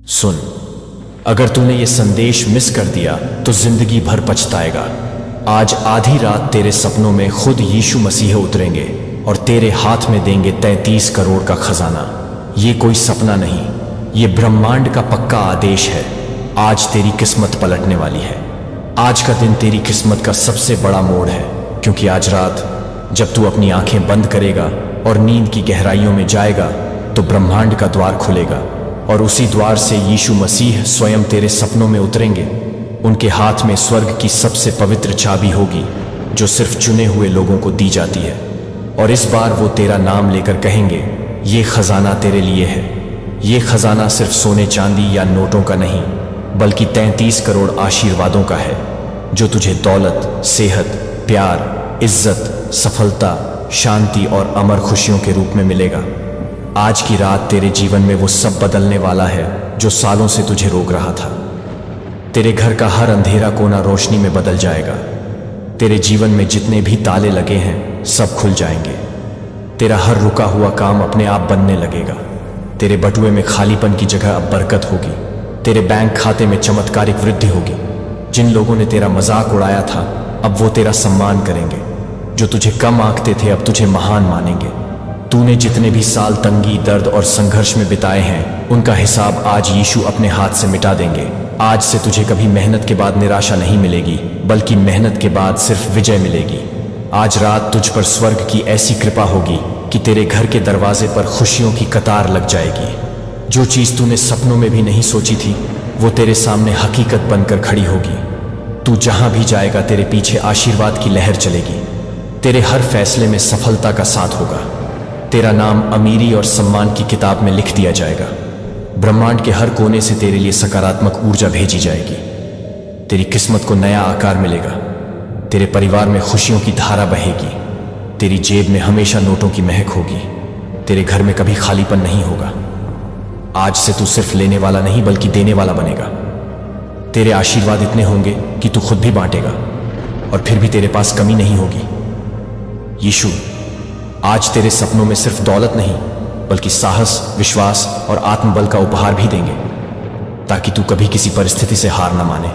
सुन, अगर तूने ये संदेश मिस कर दिया तो जिंदगी भर पछताएगा। आज आधी रात तेरे सपनों में खुद यीशु मसीह उतरेंगे और तेरे हाथ में देंगे 33 करोड़ का खजाना। ये कोई सपना नहीं, ये ब्रह्मांड का पक्का आदेश है। आज तेरी किस्मत पलटने वाली है। आज का दिन तेरी किस्मत का सबसे बड़ा मोड़ है, क्योंकि आज रात जब तू अपनी आंखें बंद करेगा और नींद की गहराइयों में जाएगा तो ब्रह्मांड का द्वार खुलेगा और उसी द्वार से यीशु मसीह स्वयं तेरे सपनों में उतरेंगे। उनके हाथ में स्वर्ग की सबसे पवित्र चाबी होगी जो सिर्फ चुने हुए लोगों को दी जाती है। और इस बार वो तेरा नाम लेकर कहेंगे, ये खजाना तेरे लिए है। ये खजाना सिर्फ सोने चांदी या नोटों का नहीं, बल्कि 33 करोड़ आशीर्वादों का है, जो तुझे दौलत, सेहत, प्यार, इज्जत, सफलता, शांति और अमर खुशियों के रूप में मिलेगा। आज की रात तेरे जीवन में वो सब बदलने वाला है जो सालों से तुझे रोक रहा था। तेरे घर का हर अंधेरा कोना रोशनी में बदल जाएगा। तेरे जीवन में जितने भी ताले लगे हैं सब खुल जाएंगे। तेरा हर रुका हुआ काम अपने आप बनने लगेगा। तेरे बटुए में खालीपन की जगह अब बरकत होगी। तेरे बैंक खाते में चमत्कारिक वृद्धि होगी। जिन लोगों ने तेरा मजाक उड़ाया था अब वो तेरा सम्मान करेंगे। जो तुझे कम आंकते थे अब तुझे महान मानेंगे। तूने जितने भी साल तंगी, दर्द और संघर्ष में बिताए हैं उनका हिसाब आज यीशु अपने हाथ से मिटा देंगे। आज से तुझे कभी मेहनत के बाद निराशा नहीं मिलेगी, बल्कि मेहनत के बाद सिर्फ विजय मिलेगी। आज रात तुझ पर स्वर्ग की ऐसी कृपा होगी कि तेरे घर के दरवाजे पर खुशियों की कतार लग जाएगी। जो चीज तूने सपनों में भी नहीं सोची थी वो तेरे सामने हकीकत बनकर खड़ी होगी। तू जहां भी जाएगा तेरे पीछे आशीर्वाद की लहर चलेगी। तेरे हर फैसले में सफलता का साथ होगा। तेरा नाम अमीरी और सम्मान की किताब में लिख दिया जाएगा। ब्रह्मांड के हर कोने से तेरे लिए सकारात्मक ऊर्जा भेजी जाएगी। तेरी किस्मत को नया आकार मिलेगा। तेरे परिवार में खुशियों की धारा बहेगी। तेरी जेब में हमेशा नोटों की महक होगी। तेरे घर में कभी खालीपन नहीं होगा। आज से तू सिर्फ लेने वाला नहीं बल्कि देने वाला बनेगा। तेरे आशीर्वाद इतने होंगे कि तू खुद भी बांटेगा और फिर भी तेरे पास कमी नहीं होगी। यीशु आज तेरे सपनों में सिर्फ दौलत नहीं बल्कि साहस, विश्वास और आत्मबल का उपहार भी देंगे, ताकि तू कभी किसी परिस्थिति से हार न माने।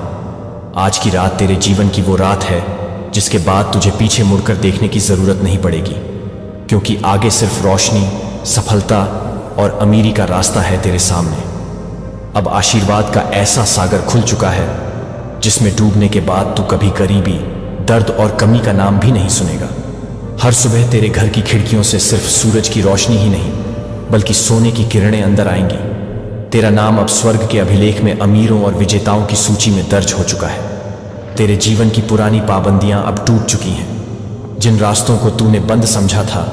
आज की रात तेरे जीवन की वो रात है जिसके बाद तुझे पीछे मुड़कर देखने की जरूरत नहीं पड़ेगी, क्योंकि आगे सिर्फ रोशनी, सफलता और अमीरी का रास्ता है तेरे सामने। अब आशीर्वाद का ऐसा सागर खुल चुका है जिसमें डूबने के बाद तू कभी गरीबी, दर्द और कमी का नाम भी नहीं सुनेगा। हर सुबह तेरे घर की खिड़कियों से सिर्फ सूरज की रोशनी ही नहीं बल्कि सोने की किरणें अंदर आएंगी। तेरा नाम अब स्वर्ग के अभिलेख में अमीरों और विजेताओं की सूची में दर्ज हो चुका है। तेरे जीवन की पुरानी पाबंदियां अब टूट चुकी हैं। जिन रास्तों को तूने बंद समझा था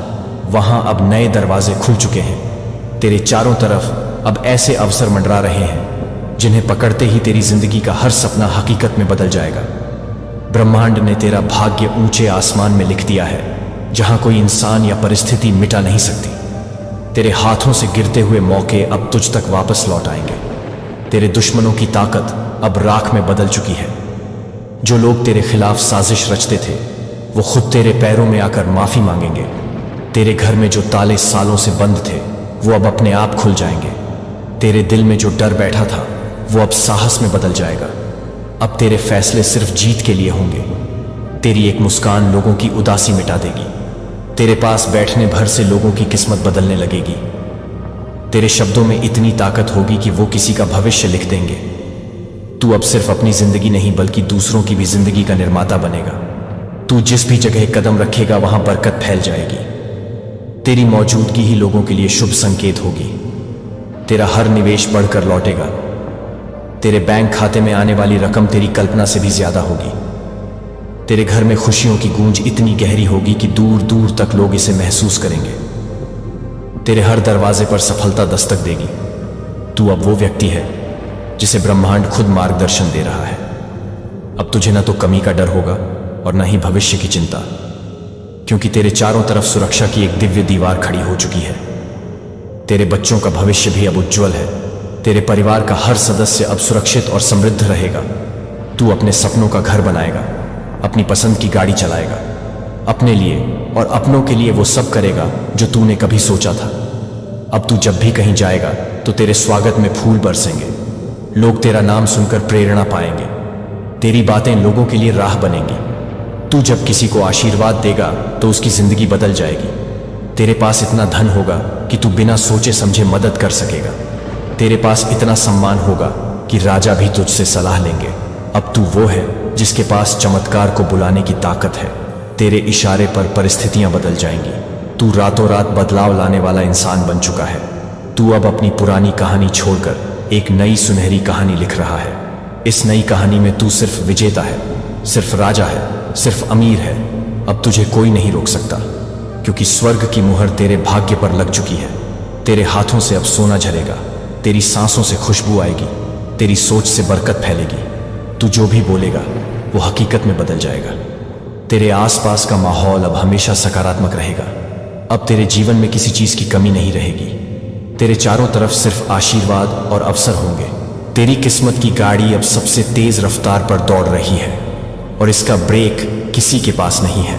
वहां अब नए दरवाजे खुल चुके हैं। तेरे चारों तरफ अब ऐसे अवसर मंडरा रहे हैं जिन्हें पकड़ते ही तेरी जिंदगी का हर सपना हकीकत में बदल जाएगा। ब्रह्मांड ने तेरा भाग्य ऊंचे आसमान में लिख दिया है, जहां कोई इंसान या परिस्थिति मिटा नहीं सकती। तेरे हाथों से गिरते हुए मौके अब तुझ तक वापस लौट आएंगे। तेरे दुश्मनों की ताकत अब राख में बदल चुकी है। जो लोग तेरे खिलाफ साजिश रचते थे वो खुद तेरे पैरों में आकर माफी मांगेंगे। तेरे घर में जो ताले सालों से बंद थे वो अब अपने आप खुल जाएंगे। तेरे दिल में जो डर बैठा था वो अब साहस में बदल जाएगा। अब तेरे फैसले सिर्फ जीत के लिए होंगे। तेरी एक मुस्कान लोगों की उदासी मिटा देगी। तेरे पास बैठने भर से लोगों की किस्मत बदलने लगेगी। तेरे शब्दों में इतनी ताकत होगी कि वो किसी का भविष्य लिख देंगे। तू अब सिर्फ अपनी जिंदगी नहीं बल्कि दूसरों की भी जिंदगी का निर्माता बनेगा। तू जिस भी जगह कदम रखेगा वहां बरकत फैल जाएगी। तेरी मौजूदगी ही लोगों के लिए शुभ संकेत होगी। तेरा हर निवेश बढ़कर लौटेगा। तेरे बैंक खाते में आने वाली रकम तेरी कल्पना से भी ज्यादा होगी। तेरे घर में खुशियों की गूंज इतनी गहरी होगी कि दूर दूर तक लोग इसे महसूस करेंगे। तेरे हर दरवाजे पर सफलता दस्तक देगी। तू अब वो व्यक्ति है जिसे ब्रह्मांड खुद मार्गदर्शन दे रहा है। अब तुझे ना तो कमी का डर होगा और ना ही भविष्य की चिंता, क्योंकि तेरे चारों तरफ सुरक्षा की एक दिव्य दीवार खड़ी हो चुकी है। तेरे बच्चों का भविष्य भी अब उज्जवल है। तेरे परिवार का हर सदस्य अब सुरक्षित और समृद्ध रहेगा। तू अपने सपनों का घर बनाएगा, अपनी पसंद की गाड़ी चलाएगा, अपने लिए और अपनों के लिए वो सब करेगा जो तूने कभी सोचा था। अब तू जब भी कहीं जाएगा तो तेरे स्वागत में फूल बरसेंगे, लोग तेरा नाम सुनकर प्रेरणा पाएंगे। तेरी बातें लोगों के लिए राह बनेंगी। तू जब किसी को आशीर्वाद देगा तो उसकी जिंदगी बदल जाएगी। तेरे पास इतना धन होगा कि तू बिना सोचे समझे मदद कर सकेगा। तेरे पास इतना सम्मान होगा कि राजा भी तुझसे सलाह लेंगे। अब तू वो है जिसके पास चमत्कार को बुलाने की ताकत है। तेरे इशारे पर परिस्थितियां बदल जाएंगी। तू रातों रात बदलाव लाने वाला इंसान बन चुका है। तू अब अपनी पुरानी कहानी छोड़कर एक नई सुनहरी कहानी लिख रहा है। इस नई कहानी में तू सिर्फ विजेता है, सिर्फ राजा है, सिर्फ अमीर है। अब तुझे कोई नहीं रोक सकता, क्योंकि स्वर्ग की मुहर तेरे भाग्य पर लग चुकी है। तेरे हाथों से अब सोना झरेगा, तेरी सांसों से खुशबू आएगी, तेरी सोच से बरकत फैलेगी। तू जो भी बोलेगा वो हकीकत में बदल जाएगा। तेरे आसपास का माहौल अब हमेशा सकारात्मक रहेगा। अब तेरे जीवन में किसी चीज की कमी नहीं रहेगी। तेरे चारों तरफ सिर्फ आशीर्वाद और अवसर होंगे। तेरी किस्मत की गाड़ी अब सबसे तेज रफ्तार पर दौड़ रही है और इसका ब्रेक किसी के पास नहीं है।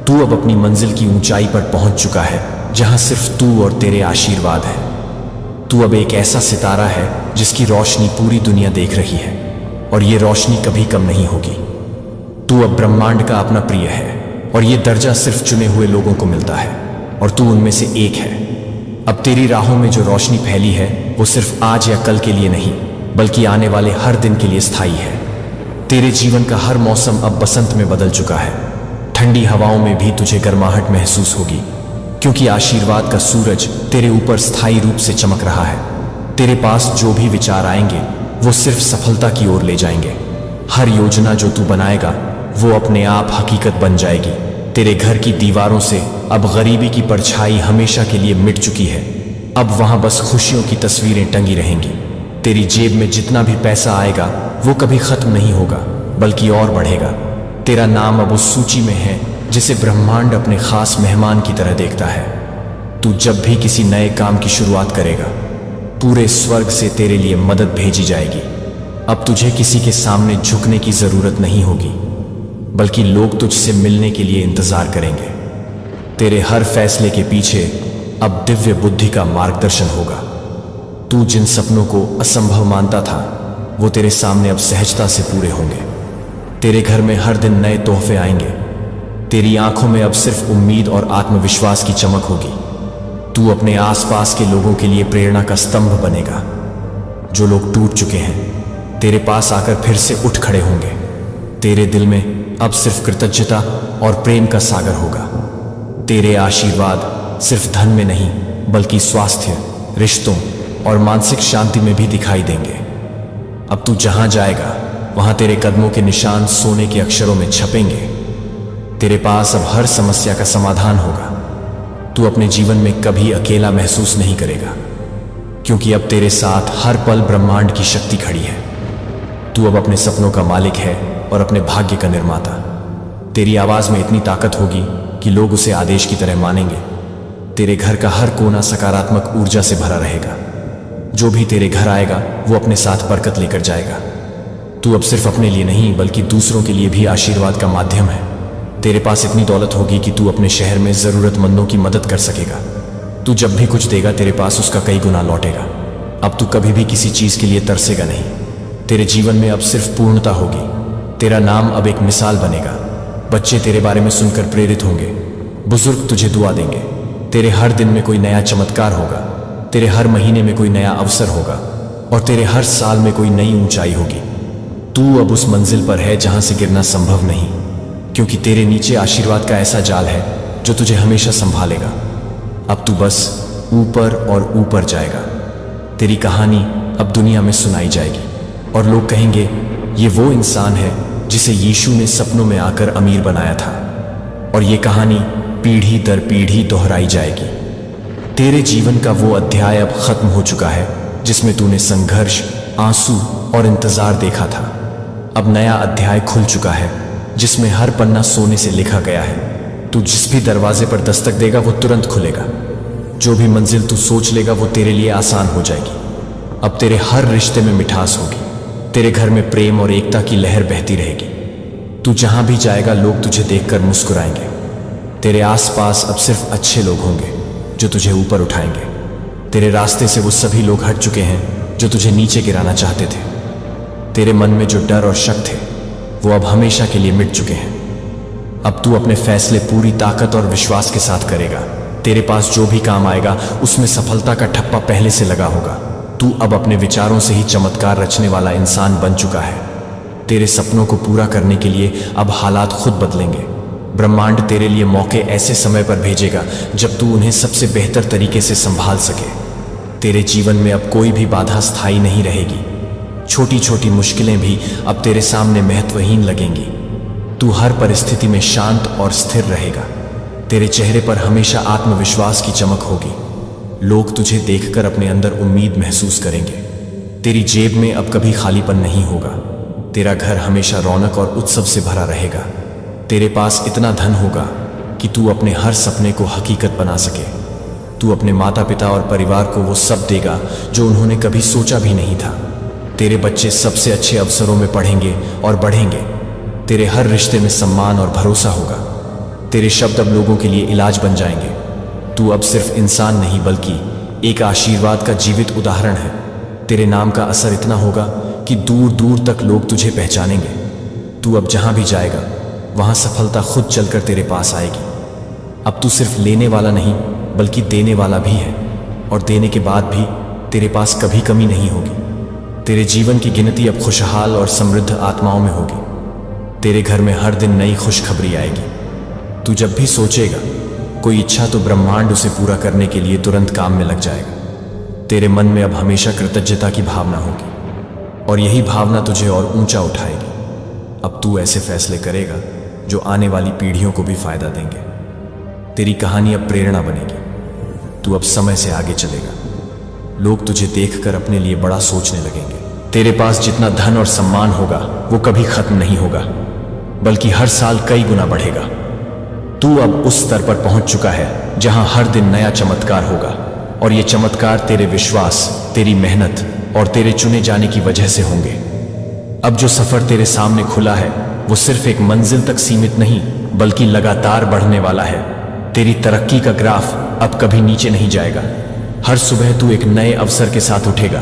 तू अब अपनी मंजिल की ऊंचाई पर पहुंच चुका है, जहां सिर्फ तू और तेरे आशीर्वाद है। तू अब एक ऐसा सितारा है जिसकी रोशनी पूरी दुनिया देख रही है और ये रोशनी कभी कम नहीं होगी। तू अब ब्रह्मांड का अपना प्रिय है और ये दर्जा सिर्फ चुने हुए लोगों को मिलता है और तू उनमें से एक है। अब तेरी राहों में जो रोशनी फैली है वो सिर्फ आज या कल के लिए नहीं, बल्कि आने वाले हर दिन के लिए स्थायी है। तेरे जीवन का हर मौसम अब बसंत में बदल चुका है। ठंडी हवाओं में भी तुझे गर्माहट महसूस होगी, क्योंकि आशीर्वाद का सूरज तेरे ऊपर स्थायी रूप से चमक रहा है। तेरे पास जो भी विचार आएंगे वो सिर्फ सफलता की ओर ले जाएंगे। हर योजना जो तू बनाएगा वो अपने आप हकीकत बन जाएगी। तेरे घर की दीवारों से अब गरीबी की परछाई हमेशा के लिए मिट चुकी है। अब वहां बस खुशियों की तस्वीरें टंगी रहेंगी। तेरी जेब में जितना भी पैसा आएगा वो कभी खत्म नहीं होगा, बल्कि और बढ़ेगा। तेरा नाम अब उस सूची में है जिसे ब्रह्मांड अपने खास मेहमान की तरह देखता है। तू जब भी किसी नए काम की शुरुआत करेगा, पूरे स्वर्ग से तेरे लिए मदद भेजी जाएगी। अब तुझे किसी के सामने झुकने की जरूरत नहीं होगी, बल्कि लोग तुझसे मिलने के लिए इंतजार करेंगे। तेरे हर फैसले के पीछे अब दिव्य बुद्धि का मार्गदर्शन होगा। तू जिन सपनों को असंभव मानता था वो तेरे सामने अब सहजता से पूरे होंगे। तेरे घर में हर दिन नए तोहफे आएंगे। तेरी आंखों में अब सिर्फ उम्मीद और आत्मविश्वास की चमक होगी। तू अपने आसपास के लोगों के लिए प्रेरणा का स्तंभ बनेगा। जो लोग टूट चुके हैं तेरे पास आकर फिर से उठ खड़े होंगे। तेरे दिल में अब सिर्फ कृतज्ञता और प्रेम का सागर होगा। तेरे आशीर्वाद सिर्फ धन में नहीं, बल्कि स्वास्थ्य, रिश्तों और मानसिक शांति में भी दिखाई देंगे। अब तू जहां जाएगा वहां तेरे कदमों के निशान सोने के अक्षरों में छपेंगे। तेरे पास अब हर समस्या का समाधान होगा। तू अपने जीवन में कभी अकेला महसूस नहीं करेगा, क्योंकि अब तेरे साथ हर पल ब्रह्मांड की शक्ति खड़ी है। तू अब अपने सपनों का मालिक है और अपने भाग्य का निर्माता। तेरी आवाज में इतनी ताकत होगी कि लोग उसे आदेश की तरह मानेंगे। तेरे घर का हर कोना सकारात्मक ऊर्जा से भरा रहेगा। जो भी तेरे घर आएगा वो अपने साथ बरकत लेकर जाएगा। तू अब सिर्फ अपने लिए नहीं, बल्कि दूसरों के लिए भी आशीर्वाद का माध्यम है। तेरे पास इतनी दौलत होगी कि तू अपने शहर में जरूरतमंदों की मदद कर सकेगा। तू जब भी कुछ देगा तेरे पास उसका कई गुना लौटेगा। अब तू कभी भी किसी चीज के लिए तरसेगा नहीं। तेरे जीवन में अब सिर्फ पूर्णता होगी। तेरा नाम अब एक मिसाल बनेगा। बच्चे तेरे बारे में सुनकर प्रेरित होंगे। बुजुर्ग तुझे दुआ देंगे। तेरे हर दिन में कोई नया चमत्कार होगा। तेरे हर महीने में कोई नया अवसर होगा और तेरे हर साल में कोई नई ऊंचाई होगी। तू अब उस मंजिल पर है जहां से गिरना संभव नहीं, क्योंकि तेरे नीचे आशीर्वाद का ऐसा जाल है जो तुझे हमेशा संभालेगा। अब तू बस ऊपर और ऊपर जाएगा। तेरी कहानी अब दुनिया में सुनाई जाएगी और लोग कहेंगे ये वो इंसान है जिसे यीशु ने सपनों में आकर अमीर बनाया था। और ये कहानी पीढ़ी दर पीढ़ी दोहराई जाएगी। तेरे जीवन का वो अध्याय अब खत्म हो चुका है जिसमें तूने संघर्ष, आंसू और इंतजार देखा था। अब नया अध्याय खुल चुका है जिसमें हर पन्ना सोने से लिखा गया है। तू जिस भी दरवाजे पर दस्तक देगा वो तुरंत खुलेगा। जो भी मंजिल तू सोच लेगा वो तेरे लिए आसान हो जाएगी। अब तेरे हर रिश्ते में मिठास होगी। तेरे घर में प्रेम और एकता की लहर बहती रहेगी। तू जहां भी जाएगा लोग तुझे देखकर मुस्कुराएंगे। तेरे आसपास अब सिर्फ अच्छे लोग होंगे जो तुझे ऊपर उठाएंगे। तेरे रास्ते से वो सभी लोग हट चुके हैं जो तुझे नीचे गिराना चाहते थे। तेरे मन में जो डर और शक थे वो अब हमेशा के लिए मिट चुके हैं। अब तू अपने फैसले पूरी ताकत और विश्वास के साथ करेगा। तेरे पास जो भी काम आएगा उसमें सफलता का ठप्पा पहले से लगा होगा। तू अब अपने विचारों से ही चमत्कार रचने वाला इंसान बन चुका है। तेरे सपनों को पूरा करने के लिए अब हालात खुद बदलेंगे। ब्रह्मांड तेरे लिए मौके ऐसे समय पर भेजेगा जब तू उन्हें सबसे बेहतर तरीके से संभाल सके। तेरे जीवन में अब कोई भी बाधा स्थायी नहीं रहेगी। छोटी छोटी मुश्किलें भी अब तेरे सामने महत्वहीन लगेंगी। तू हर परिस्थिति में शांत और स्थिर रहेगा। तेरे चेहरे पर हमेशा आत्मविश्वास की चमक होगी। लोग तुझे देखकर अपने अंदर उम्मीद महसूस करेंगे। तेरी जेब में अब कभी खालीपन नहीं होगा। तेरा घर हमेशा रौनक और उत्सव से भरा रहेगा। तेरे पास इतना धन होगा कि तू अपने हर सपने को हकीकत बना सके। तू अपने माता पिता और परिवार को वो सब देगा जो उन्होंने कभी सोचा भी नहीं था। तेरे बच्चे सबसे अच्छे अवसरों में पढ़ेंगे और बढ़ेंगे। तेरे हर रिश्ते में सम्मान और भरोसा होगा। तेरे शब्द अब लोगों के लिए इलाज बन जाएंगे। तू अब सिर्फ इंसान नहीं बल्कि एक आशीर्वाद का जीवित उदाहरण है। तेरे नाम का असर इतना होगा कि दूर दूर तक लोग तुझे पहचानेंगे। तू अब जहां भी जाएगा वहां सफलता खुद चलकर तेरे पास आएगी। अब तू सिर्फ लेने वाला नहीं बल्कि देने वाला भी है, और देने के बाद भी तेरे पास कभी कमी नहीं होगी। तेरे जीवन की गिनती अब खुशहाल और समृद्ध आत्माओं में होगी। तेरे घर में हर दिन नई खुशखबरी आएगी। तू जब भी सोचेगा कोई इच्छा तो ब्रह्मांड उसे पूरा करने के लिए तुरंत काम में लग जाएगा। तेरे मन में अब हमेशा कृतज्ञता की भावना होगी और यही भावना तुझे और ऊंचा उठाएगी। अब तू ऐसे फैसले करेगा जो आने वाली पीढ़ियों को भी फायदा देंगे। तेरी कहानी अब प्रेरणा बनेगी। तू अब समय से आगे चलेगा। लोग तुझे देखकर अपने लिए बड़ा सोचने लगेंगे। तेरे पास जितना धन और सम्मान होगा वो कभी खत्म नहीं होगा, बल्कि हर साल कई गुना बढ़ेगा। तू अब उस स्तर पर पहुंच चुका है जहां हर दिन नया चमत्कार होगा, और ये चमत्कार तेरे विश्वास, तेरी मेहनत और तेरे चुने जाने की वजह से होंगे। अब जो सफर तेरे सामने खुला है वो सिर्फ एक मंजिल तक सीमित नहीं बल्कि लगातार बढ़ने वाला है। तेरी तरक्की का ग्राफ अब कभी नीचे नहीं जाएगा। हर सुबह तू एक नए अवसर के साथ उठेगा।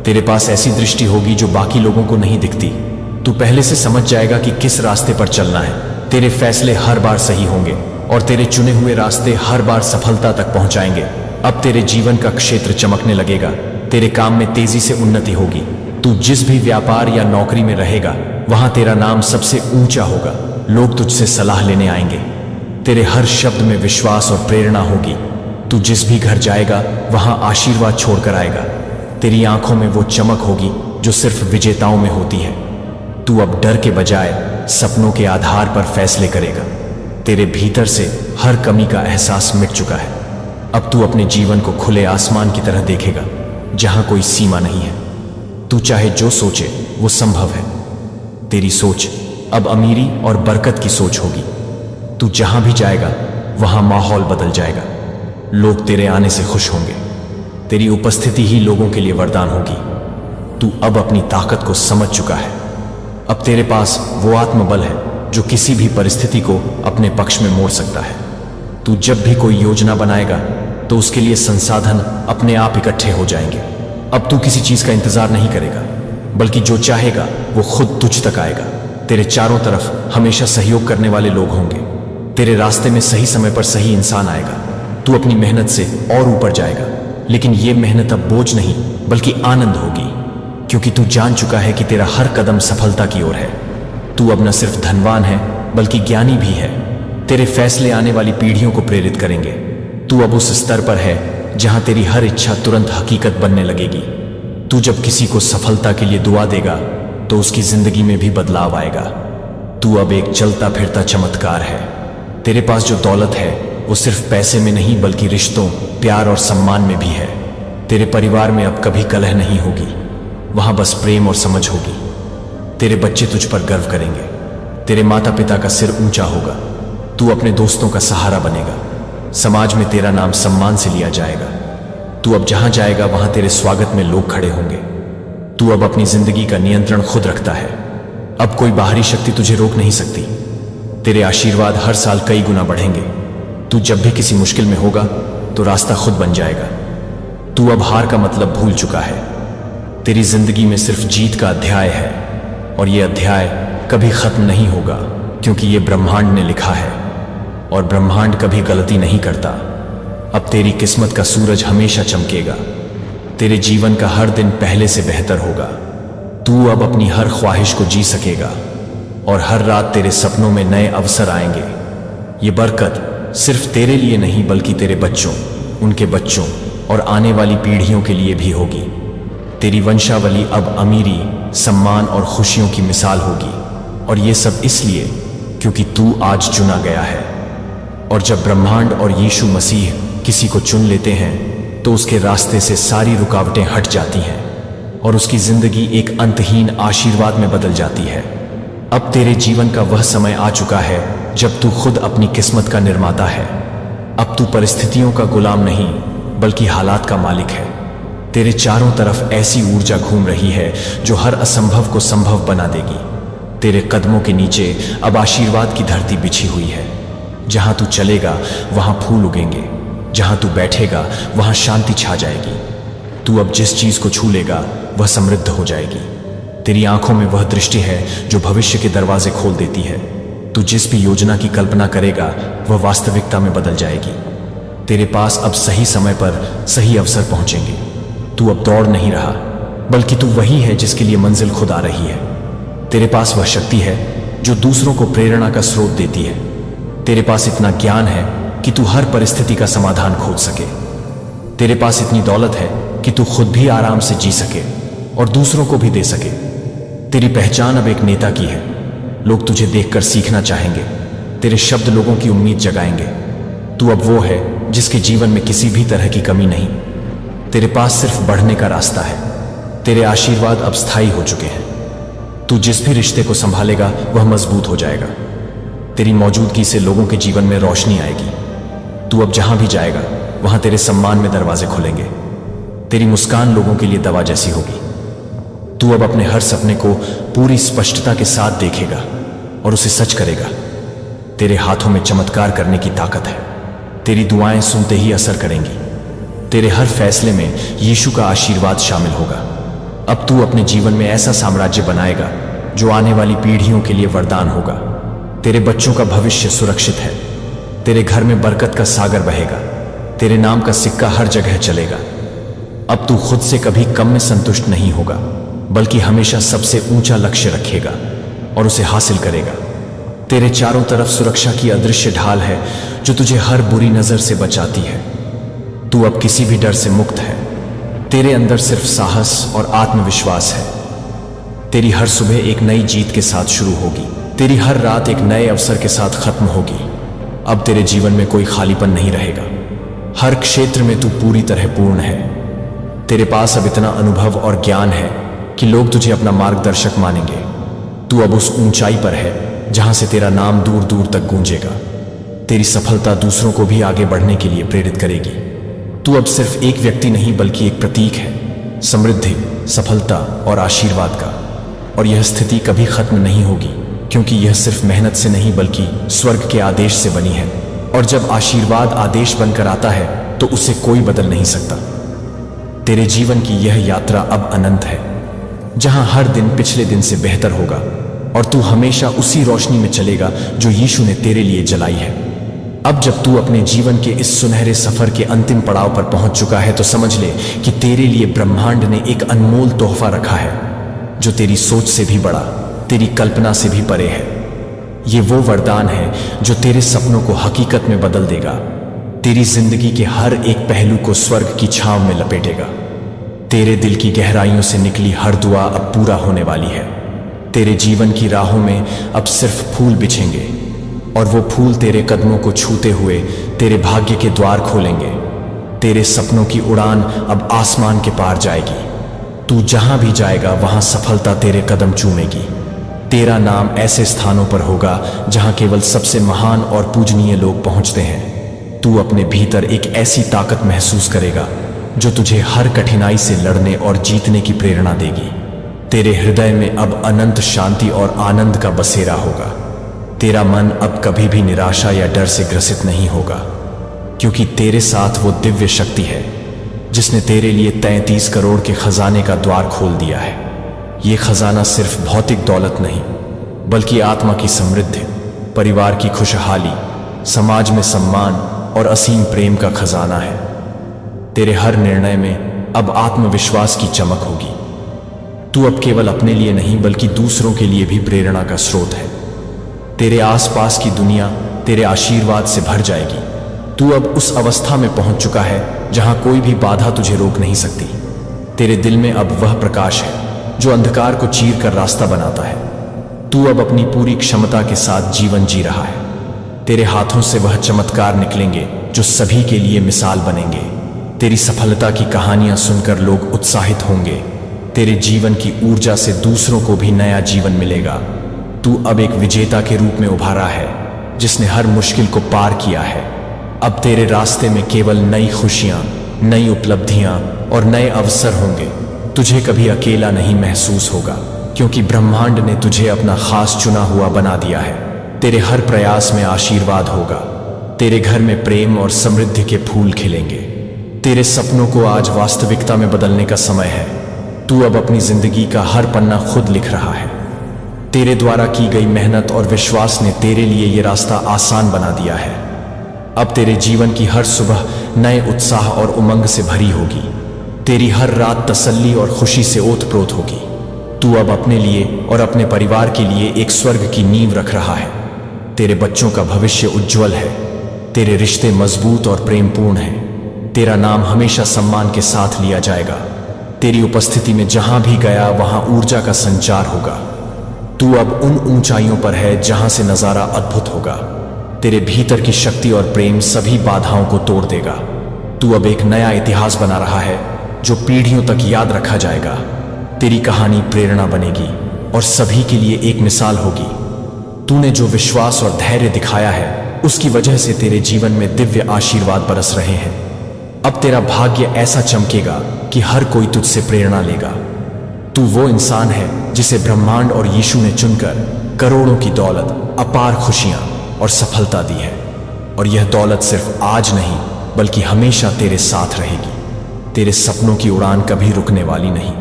तेरे पास ऐसी दृष्टि होगी जो बाकी लोगों को नहीं दिखती। तू पहले से समझ जाएगा कि किस रास्ते पर चलना है। तेरे फैसले हर बार सही होंगे और तेरे चुने हुए रास्ते हर बार सफलता तक पहुंचाएंगे। अब तेरे जीवन का क्षेत्र चमकने लगेगा। तेरे काम में तेजी से उन्नति होगी। तू जिस भी व्यापार या नौकरी में रहेगा वहां तेरा नाम सबसे ऊंचा होगा। लोग तुझसे सलाह लेने आएंगे। तेरे हर शब्द में विश्वास और प्रेरणा होगी। तू जिस भी घर जाएगा वहां आशीर्वाद छोड़कर आएगा। तेरी आंखों में वो चमक होगी जो सिर्फ विजेताओं में होती है। तू अब डर के बजाय सपनों के आधार पर फैसले करेगा। तेरे भीतर से हर कमी का एहसास मिट चुका है। अब तू अपने जीवन को खुले आसमान की तरह देखेगा जहां कोई सीमा नहीं है। तू चाहे जो सोचे वो संभव है। तेरी सोच अब अमीरी और बरकत की सोच होगी। तू जहां भी जाएगा वहां माहौल बदल जाएगा। लोग तेरे आने से खुश होंगे। तेरी उपस्थिति ही लोगों के लिए वरदान होगी। तू अब अपनी ताकत को समझ चुका है। अब तेरे पास वो आत्मबल है जो किसी भी परिस्थिति को अपने पक्ष में मोड़ सकता है। तू जब भी कोई योजना बनाएगा तो उसके लिए संसाधन अपने आप इकट्ठे हो जाएंगे। अब तू किसी चीज का इंतजार नहीं करेगा बल्कि जो चाहेगा वो खुद तुझ तक आएगा। तेरे चारों तरफ हमेशा सहयोग करने वाले लोग होंगे। तेरे रास्ते में सही समय पर सही इंसान आएगा। तू अपनी मेहनत से और ऊपर जाएगा, लेकिन ये मेहनत अब बोझ नहीं बल्कि आनंद होगी, क्योंकि तू जान चुका है कि तेरा हर कदम सफलता की ओर है। तू अब न सिर्फ धनवान है बल्कि ज्ञानी भी है। तेरे फैसले आने वाली पीढ़ियों को प्रेरित करेंगे। तू अब उस स्तर पर है जहां तेरी हर इच्छा तुरंत हकीकत बनने लगेगी। तू जब किसी को सफलता के लिए दुआ देगा तो उसकी जिंदगी में भी बदलाव आएगा। तू अब एक चलता फिरता चमत्कार है। तेरे पास जो दौलत है वो सिर्फ पैसे में नहीं बल्कि रिश्तों, प्यार और सम्मान में भी है। तेरे परिवार में अब कभी कलह नहीं होगी, वहां बस प्रेम और समझ होगी। तेरे बच्चे तुझ पर गर्व करेंगे। तेरे माता पिता का सिर ऊंचा होगा। तू अपने दोस्तों का सहारा बनेगा। समाज में तेरा नाम सम्मान से लिया जाएगा। तू अब जहां जाएगा वहां तेरे स्वागत में लोग खड़े होंगे। तू अब अपनी जिंदगी का नियंत्रण खुद रखता है। अब कोई बाहरी शक्ति तुझे रोक नहीं सकती। तेरे आशीर्वाद हर साल कई गुना बढ़ेंगे। तू जब भी किसी मुश्किल में होगा तो रास्ता खुद बन जाएगा। तू अब हार का मतलब भूल चुका है। तेरी जिंदगी में सिर्फ जीत का अध्याय है, और ये अध्याय कभी खत्म नहीं होगा, क्योंकि ये ब्रह्मांड ने लिखा है, और ब्रह्मांड कभी गलती नहीं करता। अब तेरी किस्मत का सूरज हमेशा चमकेगा। तेरे जीवन का हर दिन पहले से बेहतर होगा। तू अब अपनी हर ख्वाहिश को जी सकेगा, और हर रात तेरे सपनों में नए अवसर आएंगे। ये बरकत सिर्फ तेरे लिए नहीं, बल्कि तेरे बच्चों, उनके बच्चों और आने वाली पीढ़ियों के लिए भी होगी। तेरी वंशावली अब अमीरी, सम्मान और खुशियों की मिसाल होगी, और ये सब इसलिए क्योंकि तू आज चुना गया है। और जब ब्रह्मांड और यीशु मसीह किसी को चुन लेते हैं तो उसके रास्ते से सारी रुकावटें हट जाती हैं, और उसकी जिंदगी एक अंतहीन आशीर्वाद में बदल जाती है। अब तेरे जीवन का वह समय आ चुका है जब तू खुद अपनी किस्मत का निर्माता है। अब तू परिस्थितियों का गुलाम नहीं, बल्कि हालात का मालिक है। तेरे चारों तरफ ऐसी ऊर्जा घूम रही है जो हर असंभव को संभव बना देगी। तेरे कदमों के नीचे अब आशीर्वाद की धरती बिछी हुई है। जहां तू चलेगा वहां फूल उगेंगे, जहां तू बैठेगा वहां शांति छा जाएगी। तू अब जिस चीज को छू लेगा वह समृद्ध हो जाएगी। तेरी आंखों में वह दृष्टि है जो भविष्य के दरवाजे खोल देती है। तू जिस भी योजना की कल्पना करेगा वह वास्तविकता में बदल जाएगी। तेरे पास अब सही समय पर सही अवसर पहुंचेंगे। तू अब दौड़ नहीं रहा, बल्कि तू वही है जिसके लिए मंजिल खुद आ रही है। तेरे पास वह शक्ति है जो दूसरों को प्रेरणा का स्रोत देती है। तेरे पास इतना ज्ञान है कि तू हर परिस्थिति का समाधान खोज सके। तेरे पास इतनी दौलत है कि तू खुद भी आराम से जी सके और दूसरों को भी दे सके। तेरी पहचान अब एक नेता की है। लोग तुझे देखकर सीखना चाहेंगे। तेरे शब्द लोगों की उम्मीद जगाएंगे। तू अब वो है जिसके जीवन में किसी भी तरह की कमी नहीं। तेरे पास सिर्फ बढ़ने का रास्ता है। तेरे आशीर्वाद अब स्थायी हो चुके हैं। तू जिस भी रिश्ते को संभालेगा वह मजबूत हो जाएगा। तेरी मौजूदगी से लोगों के जीवन में रोशनी आएगी। तू अब जहां भी जाएगा वहां तेरे सम्मान में दरवाजे खुलेंगे। तेरी मुस्कान लोगों के लिए दवा जैसी होगी। तू अब अपने हर सपने को पूरी स्पष्टता के साथ देखेगा और उसे सच करेगा। तेरे हाथों में चमत्कार करने की ताकत है। तेरी दुआएं सुनते ही असर करेंगी। तेरे हर फैसले में यीशु का आशीर्वाद शामिल होगा। अब तू अपने जीवन में ऐसा साम्राज्य बनाएगा जो आने वाली पीढ़ियों के लिए वरदान होगा। तेरे बच्चों का भविष्य सुरक्षित है। तेरे घर में बरकत का सागर बहेगा। तेरे नाम का सिक्का हर जगह चलेगा। अब तू खुद से कभी कम में संतुष्ट नहीं होगा, बल्कि हमेशा सबसे ऊंचा लक्ष्य रखेगा और उसे हासिल करेगा। तेरे चारों तरफ सुरक्षा की अदृश्य ढाल है जो तुझे हर बुरी नजर से बचाती है। तू अब किसी भी डर से मुक्त है। तेरे अंदर सिर्फ साहस और आत्मविश्वास है। तेरी हर सुबह एक नई जीत के साथ शुरू होगी। तेरी हर रात एक नए अवसर के साथ खत्म होगी। अब तेरे जीवन में कोई खालीपन नहीं रहेगा। हर क्षेत्र में तू पूरी तरह पूर्ण है। तेरे पास अब इतना अनुभव और ज्ञान है कि लोग तुझे अपना मार्गदर्शक मानेंगे। तू अब उस ऊंचाई पर है जहां से तेरा नाम दूर दूर तक गूंजेगा। तेरी सफलता दूसरों को भी आगे बढ़ने के लिए प्रेरित करेगी। तू अब सिर्फ एक व्यक्ति नहीं, बल्कि एक प्रतीक है समृद्धि, सफलता और आशीर्वाद का। और यह स्थिति कभी खत्म नहीं होगी, क्योंकि यह सिर्फ मेहनत से नहीं बल्कि स्वर्ग के आदेश से बनी है। और जब आशीर्वाद आदेश बनकर आता है तो उसे कोई बदल नहीं सकता। तेरे जीवन की यह यात्रा अब अनंत है, जहां हर दिन पिछले दिन से बेहतर होगा, और तू हमेशा उसी रोशनी में चलेगा जो यीशु ने तेरे लिए जलाई है। अब जब तू अपने जीवन के इस सुनहरे सफर के अंतिम पड़ाव पर पहुंच चुका है तो समझ ले कि तेरे लिए ब्रह्मांड ने एक अनमोल तोहफा रखा है जो तेरी सोच से भी बड़ा, तेरी कल्पना से भी परे है। ये वो वरदान है जो तेरे सपनों को हकीकत में बदल देगा, तेरी जिंदगी के हर एक पहलू को स्वर्ग की छांव में लपेटेगा। तेरे दिल की गहराइयों से निकली हर दुआ अब पूरा होने वाली है। तेरे जीवन की राहों में अब सिर्फ फूल बिछेंगे, और वो फूल तेरे कदमों को छूते हुए तेरे भाग्य के द्वार खोलेंगे। तेरे सपनों की उड़ान अब आसमान के पार जाएगी। तू जहां भी जाएगा वहां सफलता तेरे कदम चूमेगी। तेरा नाम ऐसे स्थानों पर होगा जहां केवल सबसे महान और पूजनीय लोग पहुंचते हैं। तू अपने भीतर एक ऐसी ताकत महसूस करेगा जो तुझे हर कठिनाई से लड़ने और जीतने की प्रेरणा देगी। तेरे हृदय में अब अनंत शांति और आनंद का बसेरा होगा। तेरा मन अब कभी भी निराशा या डर से ग्रसित नहीं होगा, क्योंकि तेरे साथ वो दिव्य शक्ति है जिसने तेरे लिए 33 करोड़ के खजाने का द्वार खोल दिया है। ये खजाना सिर्फ भौतिक दौलत नहीं, बल्कि आत्मा की समृद्धि, परिवार की खुशहाली, समाज में सम्मान और असीम प्रेम का खजाना है। तेरे हर निर्णय में अब आत्मविश्वास की चमक होगी। तू अब केवल अपने लिए नहीं बल्कि दूसरों के लिए भी प्रेरणा का स्रोत है। तेरे आसपास की दुनिया तेरे आशीर्वाद से भर जाएगी। तू अब उस अवस्था में पहुंच चुका है जहां कोई भी बाधा तुझे रोक नहीं सकती। तेरे दिल में अब वह प्रकाश है जो अंधकार को चीर कर रास्ता बनाता है। तू अब अपनी पूरी क्षमता के साथ जीवन जी रहा है। तेरे हाथों से वह चमत्कार निकलेंगे जो सभी के लिए मिसाल बनेंगे। तेरी सफलता की कहानियां सुनकर लोग उत्साहित होंगे। तेरे जीवन की ऊर्जा से दूसरों को भी नया जीवन मिलेगा। तू अब एक विजेता के रूप में उभारा है जिसने हर मुश्किल को पार किया है। अब तेरे रास्ते में केवल नई खुशियां, नई उपलब्धियां और नए अवसर होंगे। तुझे कभी अकेला नहीं महसूस होगा, क्योंकि ब्रह्मांड ने तुझे अपना खास चुना हुआ बना दिया है। तेरे हर प्रयास में आशीर्वाद होगा। तेरे घर में प्रेम और समृद्धि के फूल खिलेंगे। तेरे सपनों को आज वास्तविकता में बदलने का समय है। तू अब अपनी जिंदगी का हर पन्ना खुद लिख रहा है। तेरे द्वारा की गई मेहनत और विश्वास ने तेरे लिए यह रास्ता आसान बना दिया है। अब तेरे जीवन की हर सुबह नए उत्साह और उमंग से भरी होगी। तेरी हर रात तसल्ली और खुशी से ओतप्रोत होगी। तू अब अपने लिए और अपने परिवार के लिए एक स्वर्ग की नींव रख रहा है। तेरे बच्चों का भविष्य उज्जवल है। तेरे रिश्ते मजबूत और प्रेमपूर्ण हैं। तेरा नाम हमेशा सम्मान के साथ लिया जाएगा। तेरी उपस्थिति में जहां भी गया वहां ऊर्जा का संचार होगा। तू अब उन ऊंचाइयों पर है जहां से नजारा अद्भुत होगा। तेरे भीतर की शक्ति और प्रेम सभी बाधाओं को तोड़ देगा। तू अब एक नया इतिहास बना रहा है जो पीढ़ियों तक याद रखा जाएगा। तेरी कहानी प्रेरणा बनेगी और सभी के लिए एक मिसाल होगी। तूने जो विश्वास और धैर्य दिखाया है उसकी वजह से तेरे जीवन में दिव्य आशीर्वाद बरस रहे हैं। अब तेरा भाग्य ऐसा चमकेगा कि हर कोई तुझसे प्रेरणा लेगा। तू वो इंसान है जिसे ब्रह्मांड और यीशु ने चुनकर करोड़ों की दौलत, अपार खुशियां और सफलता दी है। और यह दौलत सिर्फ आज नहीं बल्कि हमेशा तेरे साथ रहेगी। तेरे सपनों की उड़ान कभी रुकने वाली नहीं।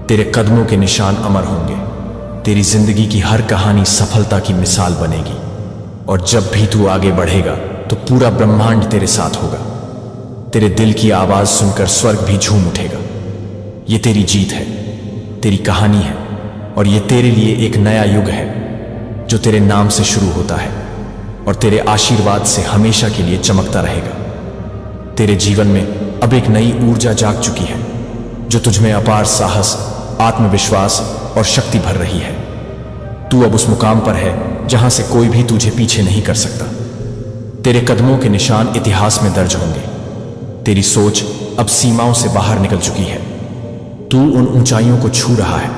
तेरे कदमों के निशान अमर होंगे। तेरी जिंदगी की हर कहानी सफलता की मिसाल बनेगी। और जब भी तू आगे बढ़ेगा तो पूरा ब्रह्मांड तेरे साथ होगा। तेरे दिल की आवाज सुनकर स्वर्ग भी झूम उठेगा। ये तेरी जीत है, तेरी कहानी है, और ये तेरे लिए एक नया युग है जो तेरे नाम से शुरू होता है और तेरे आशीर्वाद से हमेशा के लिए चमकता रहेगा। तेरे जीवन में अब एक नई ऊर्जा जाग चुकी है जो तुझमें अपार साहस, आत्मविश्वास और शक्ति भर रही है। तू अब उस मुकाम पर है जहां से कोई भी तुझे पीछे नहीं कर सकता। तेरे कदमों के निशान इतिहास में दर्ज होंगे। तेरी सोच अब सीमाओं से बाहर निकल चुकी है। तू उन ऊंचाइयों को छू रहा है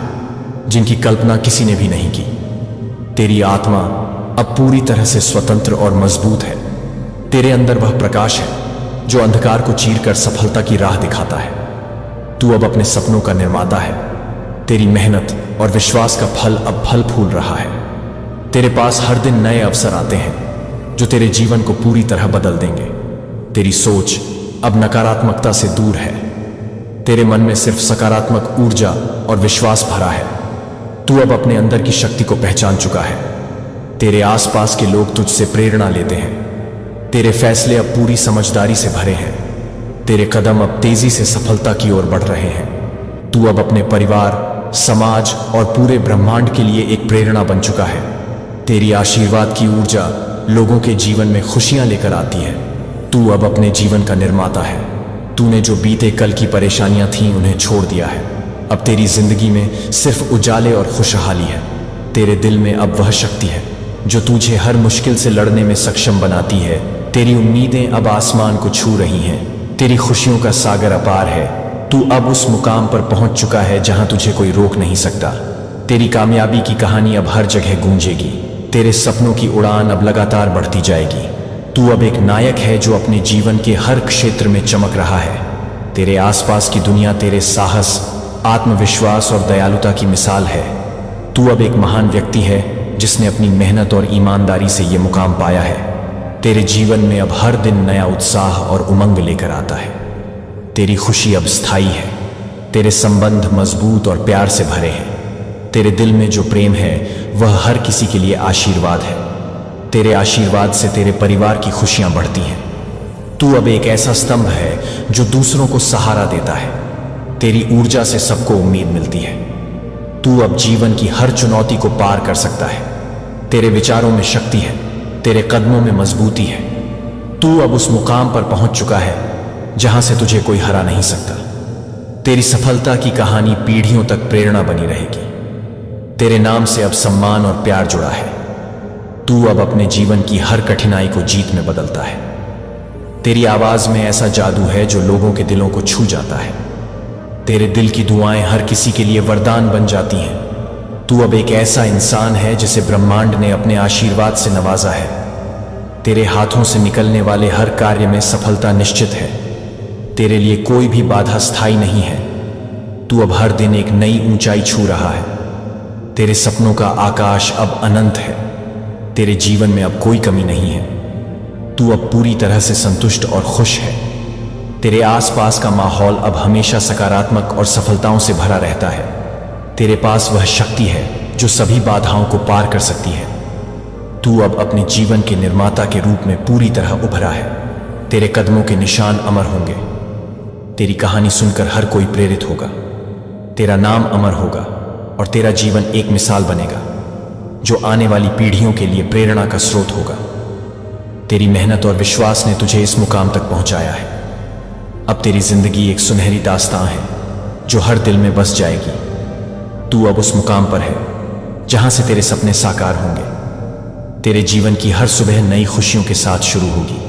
जिनकी कल्पना किसी ने भी नहीं की। तेरी आत्मा अब पूरी तरह से स्वतंत्र और मजबूत है। तेरे अंदर वह प्रकाश है जो अंधकार को चीरकर सफलता की राह दिखाता है। तू अब अपने सपनों का निर्माता है। तेरी मेहनत और विश्वास का फल अब फल फूल रहा है। तेरे पास हर दिन नए अवसर आते हैं जो तेरे जीवन को पूरी तरह बदल देंगे। तेरी सोच अब नकारात्मकता से दूर है। तेरे मन में सिर्फ सकारात्मक ऊर्जा और विश्वास भरा है। तू अब अपने अंदर की शक्ति को पहचान चुका है। तेरे आसपास के लोग तुझसे प्रेरणा लेते हैं। तेरे फैसले अब पूरी समझदारी से भरे हैं। तेरे कदम अब तेजी से सफलता की ओर बढ़ रहे हैं। तू अब अपने परिवार, समाज और पूरे ब्रह्मांड के लिए एक प्रेरणा बन चुका है। तेरी आशीर्वाद की ऊर्जा लोगों के जीवन में खुशियां लेकर आती है। तू अब अपने जीवन का निर्माता है। तूने जो बीते कल की परेशानियां थीं उन्हें छोड़ दिया है। अब तेरी जिंदगी में सिर्फ उजाले और खुशहाली है। तेरे दिल में अब वह शक्ति है जो तुझे हर मुश्किल से लड़ने में सक्षम बनाती है। तेरी उम्मीदें अब आसमान को छू रही हैं। तेरी खुशियों का सागर अपार है। तू अब उस मुकाम पर पहुंच चुका है जहां तुझे कोई रोक नहीं सकता। तेरी कामयाबी की कहानी अब हर जगह गूंजेगी। तेरे सपनों की उड़ान अब लगातार बढ़ती जाएगी। तू अब एक नायक है जो अपने जीवन के हर क्षेत्र में चमक रहा है। तेरे आसपास की दुनिया तेरे साहस, आत्मविश्वास और दयालुता की मिसाल है। तू अब एक महान व्यक्ति है जिसने अपनी मेहनत और ईमानदारी से ये मुकाम पाया है। तेरे जीवन में अब हर दिन नया उत्साह और उमंग लेकर आता है। तेरी खुशी अब स्थायी है। तेरे संबंध मजबूत और प्यार से भरे हैं। तेरे दिल में जो प्रेम है वह हर किसी के लिए आशीर्वाद है। तेरे आशीर्वाद से तेरे परिवार की खुशियां बढ़ती हैं। तू अब एक ऐसा स्तंभ है जो दूसरों को सहारा देता है। तेरी ऊर्जा से सबको उम्मीद मिलती है। तू अब जीवन की हर चुनौती को पार कर सकता है। तेरे विचारों में शक्ति है, तेरे कदमों में मजबूती है। तू अब उस मुकाम पर पहुंच चुका है जहां से तुझे कोई हरा नहीं सकता। तेरी सफलता की कहानी पीढ़ियों तक प्रेरणा बनी रहेगी। तेरे नाम से अब सम्मान और प्यार जुड़ा है। तू अब अपने जीवन की हर कठिनाई को जीत में बदलता है। तेरी आवाज में ऐसा जादू है जो लोगों के दिलों को छू जाता है। तेरे दिल की दुआएं हर किसी के लिए वरदान बन जाती हैं। तू अब एक ऐसा इंसान है जिसे ब्रह्मांड ने अपने आशीर्वाद से नवाजा है। तेरे हाथों से निकलने वाले हर कार्य में सफलता निश्चित है। तेरे लिए कोई भी बाधा स्थायी नहीं है। तू अब हर दिन एक नई ऊंचाई छू रहा है। तेरे सपनों का आकाश अब अनंत है। तेरे जीवन में अब कोई कमी नहीं है। तू अब पूरी तरह से संतुष्ट और खुश है। तेरे आसपास का माहौल अब हमेशा सकारात्मक और सफलताओं से भरा रहता है। तेरे पास वह शक्ति है जो सभी बाधाओं को पार कर सकती है। तू अब अपने जीवन के निर्माता के रूप में पूरी तरह उभरा है। तेरे कदमों के निशान अमर होंगे। तेरी कहानी सुनकर हर कोई प्रेरित होगा। तेरा नाम अमर होगा और तेरा जीवन एक मिसाल बनेगा जो आने वाली पीढ़ियों के लिए प्रेरणा का स्रोत होगा। तेरी मेहनत और विश्वास ने तुझे इस मुकाम तक पहुंचाया है। अब तेरी जिंदगी एक सुनहरी दास्तां है जो हर दिल में बस जाएगी। तू अब उस मुकाम पर है जहां से तेरे सपने साकार होंगे। तेरे जीवन की हर सुबह नई खुशियों के साथ शुरू होगी।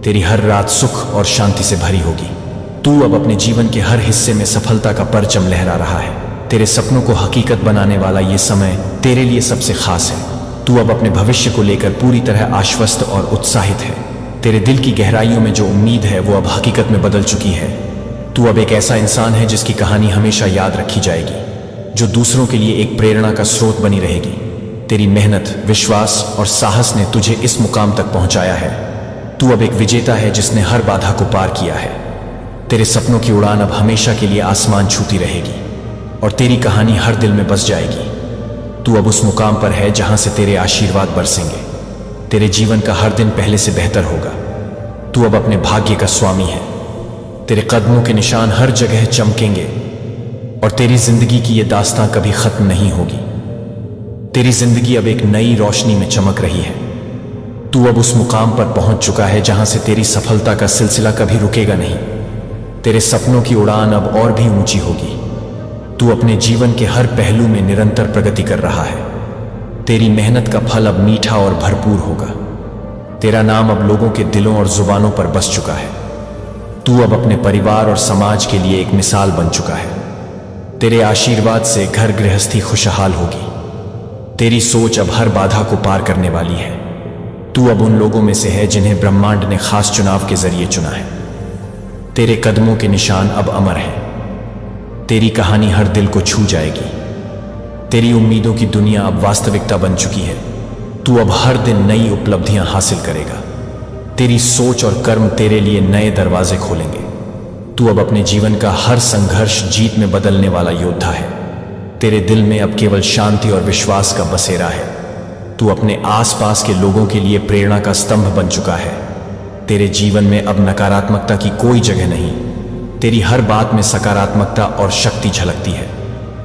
तेरी हर रात सुख और शांति से भरी होगी। तू अब अपने जीवन के हर हिस्से में सफलता का परचम लहरा रहा है। तेरे सपनों को हकीकत बनाने वाला ये समय तेरे लिए सबसे खास है। तू अब अपने भविष्य को लेकर पूरी तरह आश्वस्त और उत्साहित है। तेरे दिल की गहराइयों में जो उम्मीद है वो अब हकीकत में बदल चुकी है। तू अब एक ऐसा इंसान है जिसकी कहानी हमेशा याद रखी जाएगी, जो दूसरों के लिए एक प्रेरणा का स्रोत बनी रहेगी। तेरी मेहनत, विश्वास और साहस ने तुझे इस मुकाम तक पहुंचाया है। तू अब एक विजेता है जिसने हर बाधा को पार किया है। तेरे सपनों की उड़ान अब हमेशा के लिए आसमान छूती रहेगी और तेरी कहानी हर दिल में बस जाएगी। तू अब उस मुकाम पर है जहां से तेरे आशीर्वाद बरसेंगे। तेरे जीवन का हर दिन पहले से बेहतर होगा। तू अब अपने भाग्य का स्वामी है। तेरे कदमों के निशान हर जगह चमकेंगे और तेरी जिंदगी की यह दास्तां कभी खत्म नहीं होगी। तेरी जिंदगी अब एक नई रोशनी में चमक रही है। तू अब उस मुकाम पर पहुंच चुका है जहां से तेरी सफलता का सिलसिला कभी रुकेगा नहीं। तेरे सपनों की उड़ान अब और भी ऊंची होगी। तू अपने जीवन के हर पहलू में निरंतर प्रगति कर रहा है। तेरी मेहनत का फल अब मीठा और भरपूर होगा। तेरा नाम अब लोगों के दिलों और जुबानों पर बस चुका है। तू अब अपने परिवार और समाज के लिए एक मिसाल बन चुका है। तेरे आशीर्वाद से घर गृहस्थी खुशहाल होगी। तेरी सोच अब हर बाधा को पार करने वाली है। तू अब उन लोगों में से है जिन्हें ब्रह्मांड ने खास चुनाव के जरिए चुना है। तेरे कदमों के निशान अब अमर हैं। तेरी कहानी हर दिल को छू जाएगी। तेरी उम्मीदों की दुनिया अब वास्तविकता बन चुकी है। तू अब हर दिन नई उपलब्धियां हासिल करेगा। तेरी सोच और कर्म तेरे लिए नए दरवाजे खोलेंगे। तू अब अपने जीवन का हर संघर्ष जीत में बदलने वाला योद्धा है। तेरे दिल में अब केवल शांति और विश्वास का बसेरा है। तू अपने आसपास के लोगों के लिए प्रेरणा का स्तंभ बन चुका है। तेरे जीवन में अब नकारात्मकता की कोई जगह नहीं। तेरी हर बात में सकारात्मकता और शक्ति झलकती है।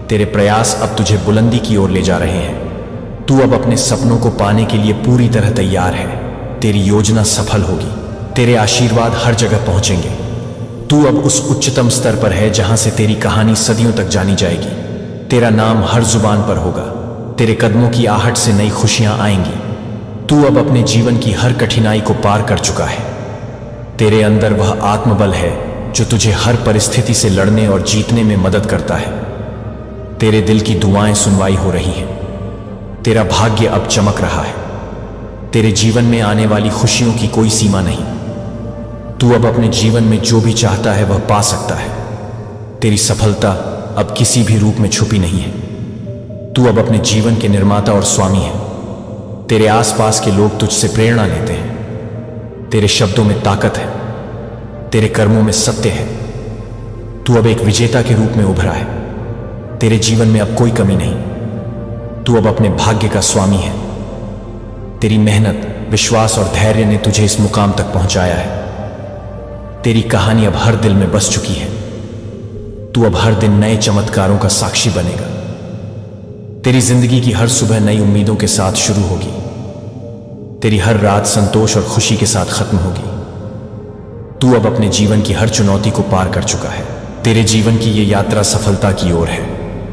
तेरे प्रयास अब तुझे बुलंदी की ओर ले जा रहे हैं। तू अब अपने सपनों को पाने के लिए पूरी तरह तैयार है। तेरी योजना सफल होगी। तेरे आशीर्वाद हर जगह पहुंचेंगे। तू अब उस उच्चतम स्तर पर है जहां से तेरी कहानी सदियों तक जानी जाएगी। तेरा नाम हर जुबान पर होगा। तेरे कदमों की आहट से नई खुशियां आएंगी। तू अब अपने जीवन की हर कठिनाई को पार कर चुका है। तेरे अंदर वह आत्मबल है जो तुझे हर परिस्थिति से लड़ने और जीतने में मदद करता है। तेरे दिल की दुआएं सुनवाई हो रही हैं। तेरा भाग्य अब चमक रहा है। तेरे जीवन में आने वाली खुशियों की कोई सीमा नहीं। तू अब अपने जीवन में जो भी चाहता है वह पा सकता है। तेरी सफलता अब किसी भी रूप में छुपी नहीं है। तू अब अपने जीवन के निर्माता और स्वामी है। तेरे आसपास के लोग तुझसे प्रेरणा लेते हैं। तेरे शब्दों में ताकत है। तेरे कर्मों में सत्य है। तू अब एक विजेता के रूप में उभरा है। तेरे जीवन में अब कोई कमी नहीं। तू अब अपने भाग्य का स्वामी है। तेरी मेहनत, विश्वास और धैर्य ने तुझे इस मुकाम तक पहुंचाया है। तेरी कहानी अब हर दिल में बस चुकी है। तू अब हर दिन नए चमत्कारों का साक्षी बनेगा। तेरी जिंदगी की हर सुबह नई उम्मीदों के साथ शुरू होगी। तेरी हर रात संतोष और खुशी के साथ खत्म होगी। तू अब अपने जीवन की हर चुनौती को पार कर चुका है। तेरे जीवन की ये यात्रा सफलता की ओर है।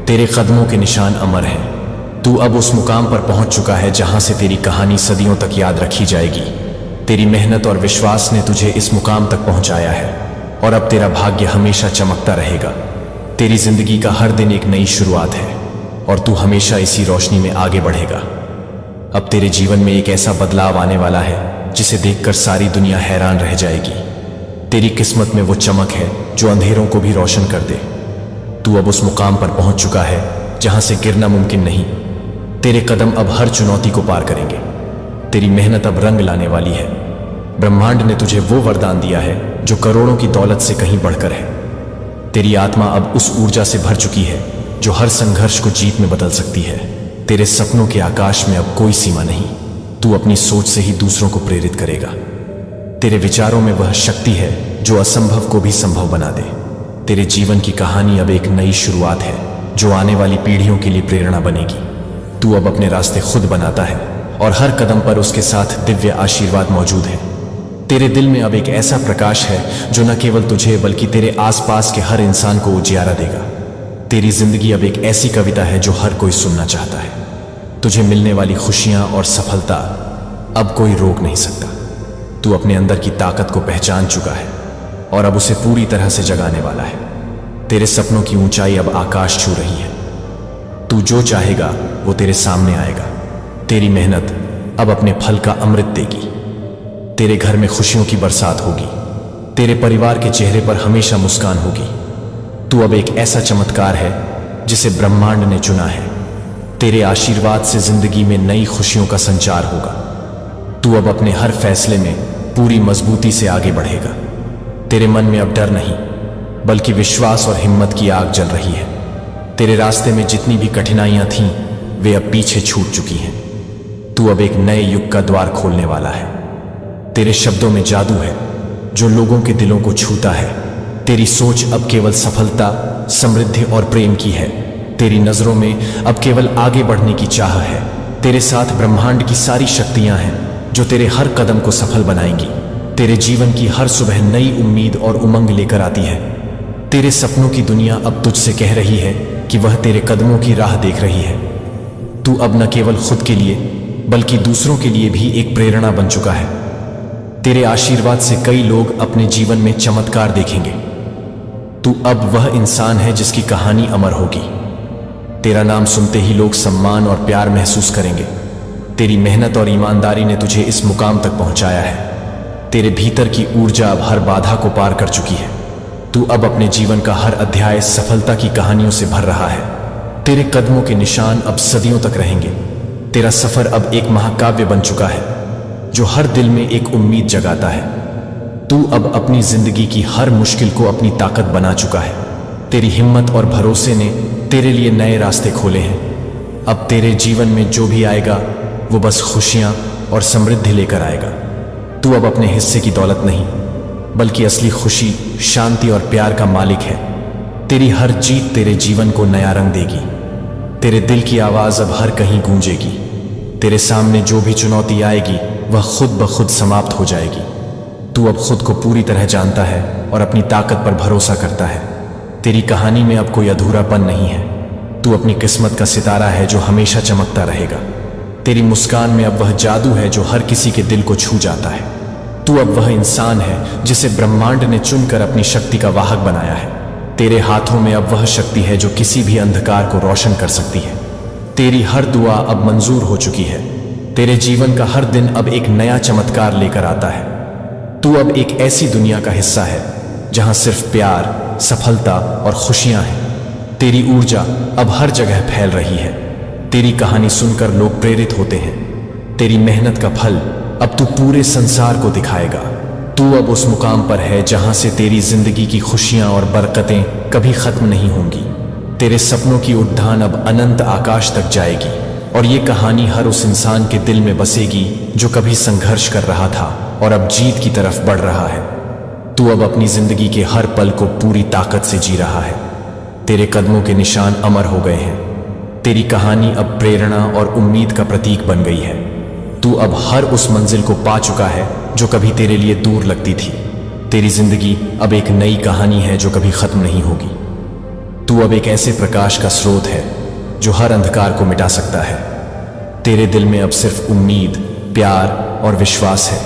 तेरे कदमों के निशान अमर हैं। तू अब उस मुकाम पर पहुंच चुका है जहां से तेरी कहानी सदियों तक याद रखी जाएगी। तेरी मेहनत और विश्वास ने तुझे इस मुकाम तक पहुंचाया है और अब तेरा भाग्य हमेशा चमकता रहेगा। तेरी जिंदगी का हर दिन एक नई शुरुआत है और तू हमेशा इसी रोशनी में आगे बढ़ेगा। अब तेरे जीवन में एक ऐसा बदलाव आने वाला है जिसे देखकर सारी दुनिया हैरान रह जाएगी। तेरी किस्मत में वो चमक है जो अंधेरों को भी रोशन कर दे। तू अब उस मुकाम पर पहुंच चुका है जहां से गिरना मुमकिन नहीं। तेरे कदम अब हर चुनौती को पार करेंगे। तेरी मेहनत अब रंग लाने वाली है। ब्रह्मांड ने तुझे वो वरदान दिया है जो करोड़ों की दौलत से कहीं बढ़कर है। तेरी आत्मा अब उस ऊर्जा से भर चुकी है जो हर संघर्ष को जीत में बदल सकती है। तेरे सपनों के आकाश में अब कोई सीमा नहीं। तू अपनी सोच से ही दूसरों को प्रेरित करेगा। तेरे विचारों में वह शक्ति है जो असंभव को भी संभव बना दे। तेरे जीवन की कहानी अब एक नई शुरुआत है जो आने वाली पीढ़ियों के लिए प्रेरणा बनेगी। तू अब अपने रास्ते खुद बनाता है और हर कदम पर उसके साथ दिव्य आशीर्वाद मौजूद है। तेरे दिल में अब एक ऐसा प्रकाश है जो न केवल तुझे बल्कि तेरे आसपास के हर इंसान को उजियारा देगा। तेरी जिंदगी अब एक ऐसी कविता है जो हर कोई सुनना चाहता है। तुझे मिलने वाली खुशियां और सफलता अब कोई रोक नहीं सकता। तू अपने अंदर की ताकत को पहचान चुका है और अब उसे पूरी तरह से जगाने वाला है। तेरे सपनों की ऊंचाई अब आकाश छू रही है। तू जो चाहेगा वो तेरे सामने आएगा। तेरी मेहनत अब अपने फल का अमृत देगी। तेरे घर में खुशियों की बरसात होगी। तेरे परिवार के चेहरे पर हमेशा मुस्कान होगी। तू अब एक ऐसा चमत्कार है जिसे ब्रह्मांड ने चुना है। तेरे आशीर्वाद से जिंदगी में नई खुशियों का संचार होगा। तू अब अपने हर फैसले में पूरी मजबूती से आगे बढ़ेगा। तेरे मन में अब डर नहीं बल्कि विश्वास और हिम्मत की आग जल रही है। तेरे रास्ते में जितनी भी कठिनाइयां थीं वे अब पीछे छूट चुकी हैं। तू अब एक नए युग का द्वार खोलने वाला है। तेरे शब्दों में जादू है जो लोगों के दिलों को छूता है। तेरी सोच अब केवल सफलता, समृद्धि और प्रेम की है। तेरी नजरों में अब केवल आगे बढ़ने की चाह है। तेरे साथ ब्रह्मांड की सारी शक्तियां हैं जो तेरे हर कदम को सफल बनाएंगी। तेरे जीवन की हर सुबह नई उम्मीद और उमंग लेकर आती है। तेरे सपनों की दुनिया अब तुझसे कह रही है कि वह तेरे कदमों की राह देख रही है। तू अब न केवल खुद के लिए बल्कि दूसरों के लिए भी एक प्रेरणा बन चुका है। तेरे आशीर्वाद से कई लोग अपने जीवन में चमत्कार देखेंगे। तू अब वह इंसान है जिसकी कहानी अमर होगी। तेरा नाम सुनते ही लोग सम्मान और प्यार महसूस करेंगे। तेरी मेहनत और ईमानदारी ने तुझे इस मुकाम तक पहुंचाया है। तेरे भीतर की ऊर्जा अब हर बाधा को पार कर चुकी है। तू अब अपने जीवन का हर अध्याय सफलता की कहानियों से भर रहा है। तेरे कदमों के निशान अब सदियों तक रहेंगे। तेरा सफर अब एक महाकाव्य बन चुका है जो हर दिल में एक उम्मीद जगाता है। तू अब अपनी जिंदगी की हर मुश्किल को अपनी ताकत बना चुका है। तेरी हिम्मत और भरोसे ने तेरे लिए नए रास्ते खोले हैं। अब तेरे जीवन में जो भी आएगा वो बस खुशियां और समृद्धि लेकर आएगा। तू अब अपने हिस्से की दौलत नहीं बल्कि असली खुशी, शांति और प्यार का मालिक है। तेरी हर जीत तेरे जीवन को नया रंग देगी। तेरे दिल की आवाज अब हर कहीं गूंजेगी। तेरे सामने जो भी चुनौती आएगी वह खुद ब खुद समाप्त हो जाएगी। तू अब खुद को पूरी तरह जानता है और अपनी ताकत पर भरोसा करता है। तेरी कहानी में अब कोई अधूरापन नहीं है। तू अपनी किस्मत का सितारा है जो हमेशा चमकता रहेगा। तेरी मुस्कान में अब वह जादू है जो हर किसी के दिल को छू जाता है। तू अब वह इंसान है जिसे ब्रह्मांड ने चुनकर अपनी शक्ति का वाहक बनाया है। तेरे हाथों में अब वह शक्ति है जो किसी भी अंधकार को रोशन कर सकती है। तेरी हर दुआ अब मंजूर हो चुकी है। तेरे जीवन का हर दिन अब एक नया चमत्कार लेकर आता है। तू अब एक ऐसी दुनिया का हिस्सा है जहां सिर्फ प्यार, सफलता और खुशियां हैं। तेरी ऊर्जा अब हर जगह फैल रही है। तेरी कहानी सुनकर लोग प्रेरित होते हैं। तेरी मेहनत का फल अब तू पूरे संसार को दिखाएगा। तू अब उस मुकाम पर है जहां से तेरी जिंदगी की खुशियां और बरकतें कभी खत्म नहीं होंगी। तेरे सपनों की उड़ान अब अनंत आकाश तक जाएगी और ये कहानी हर उस इंसान के दिल में बसेगी जो कभी संघर्ष कर रहा था और अब जीत की तरफ बढ़ रहा है। तू अब अपनी जिंदगी के हर पल को पूरी ताकत से जी रहा है। तेरे कदमों के निशान अमर हो गए हैं। तेरी कहानी अब प्रेरणा और उम्मीद का प्रतीक बन गई है। तू अब हर उस मंजिल को पा चुका है जो कभी तेरे लिए दूर लगती थी। तेरी जिंदगी अब एक नई कहानी है जो कभी खत्म नहीं होगी। तू अब एक ऐसे प्रकाश का स्रोत है जो हर अंधकार को मिटा सकता है। तेरे दिल में अब सिर्फ उम्मीद, प्यार और विश्वास है।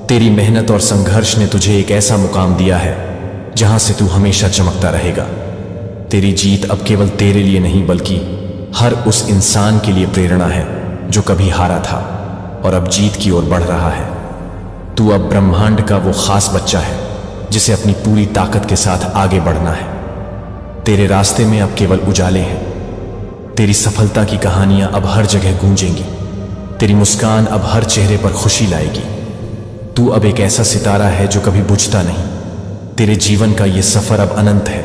तेरी मेहनत और संघर्ष ने तुझे एक ऐसा मुकाम दिया है जहां से तू हमेशा चमकता रहेगा। तेरी जीत अब केवल तेरे लिए नहीं बल्कि हर उस इंसान के लिए प्रेरणा है जो कभी हारा था और अब जीत की ओर बढ़ रहा है। तू अब ब्रह्मांड का वो खास बच्चा है जिसे अपनी पूरी ताकत के साथ आगे बढ़ना है। तेरे रास्ते में अब केवल उजाले हैं। तेरी सफलता की कहानियां अब हर जगह गूंजेंगी। तेरी मुस्कान अब हर चेहरे पर खुशी लाएगी। तू अब एक ऐसा सितारा है जो कभी बुझता नहीं। तेरे जीवन का ये सफर अब अनंत है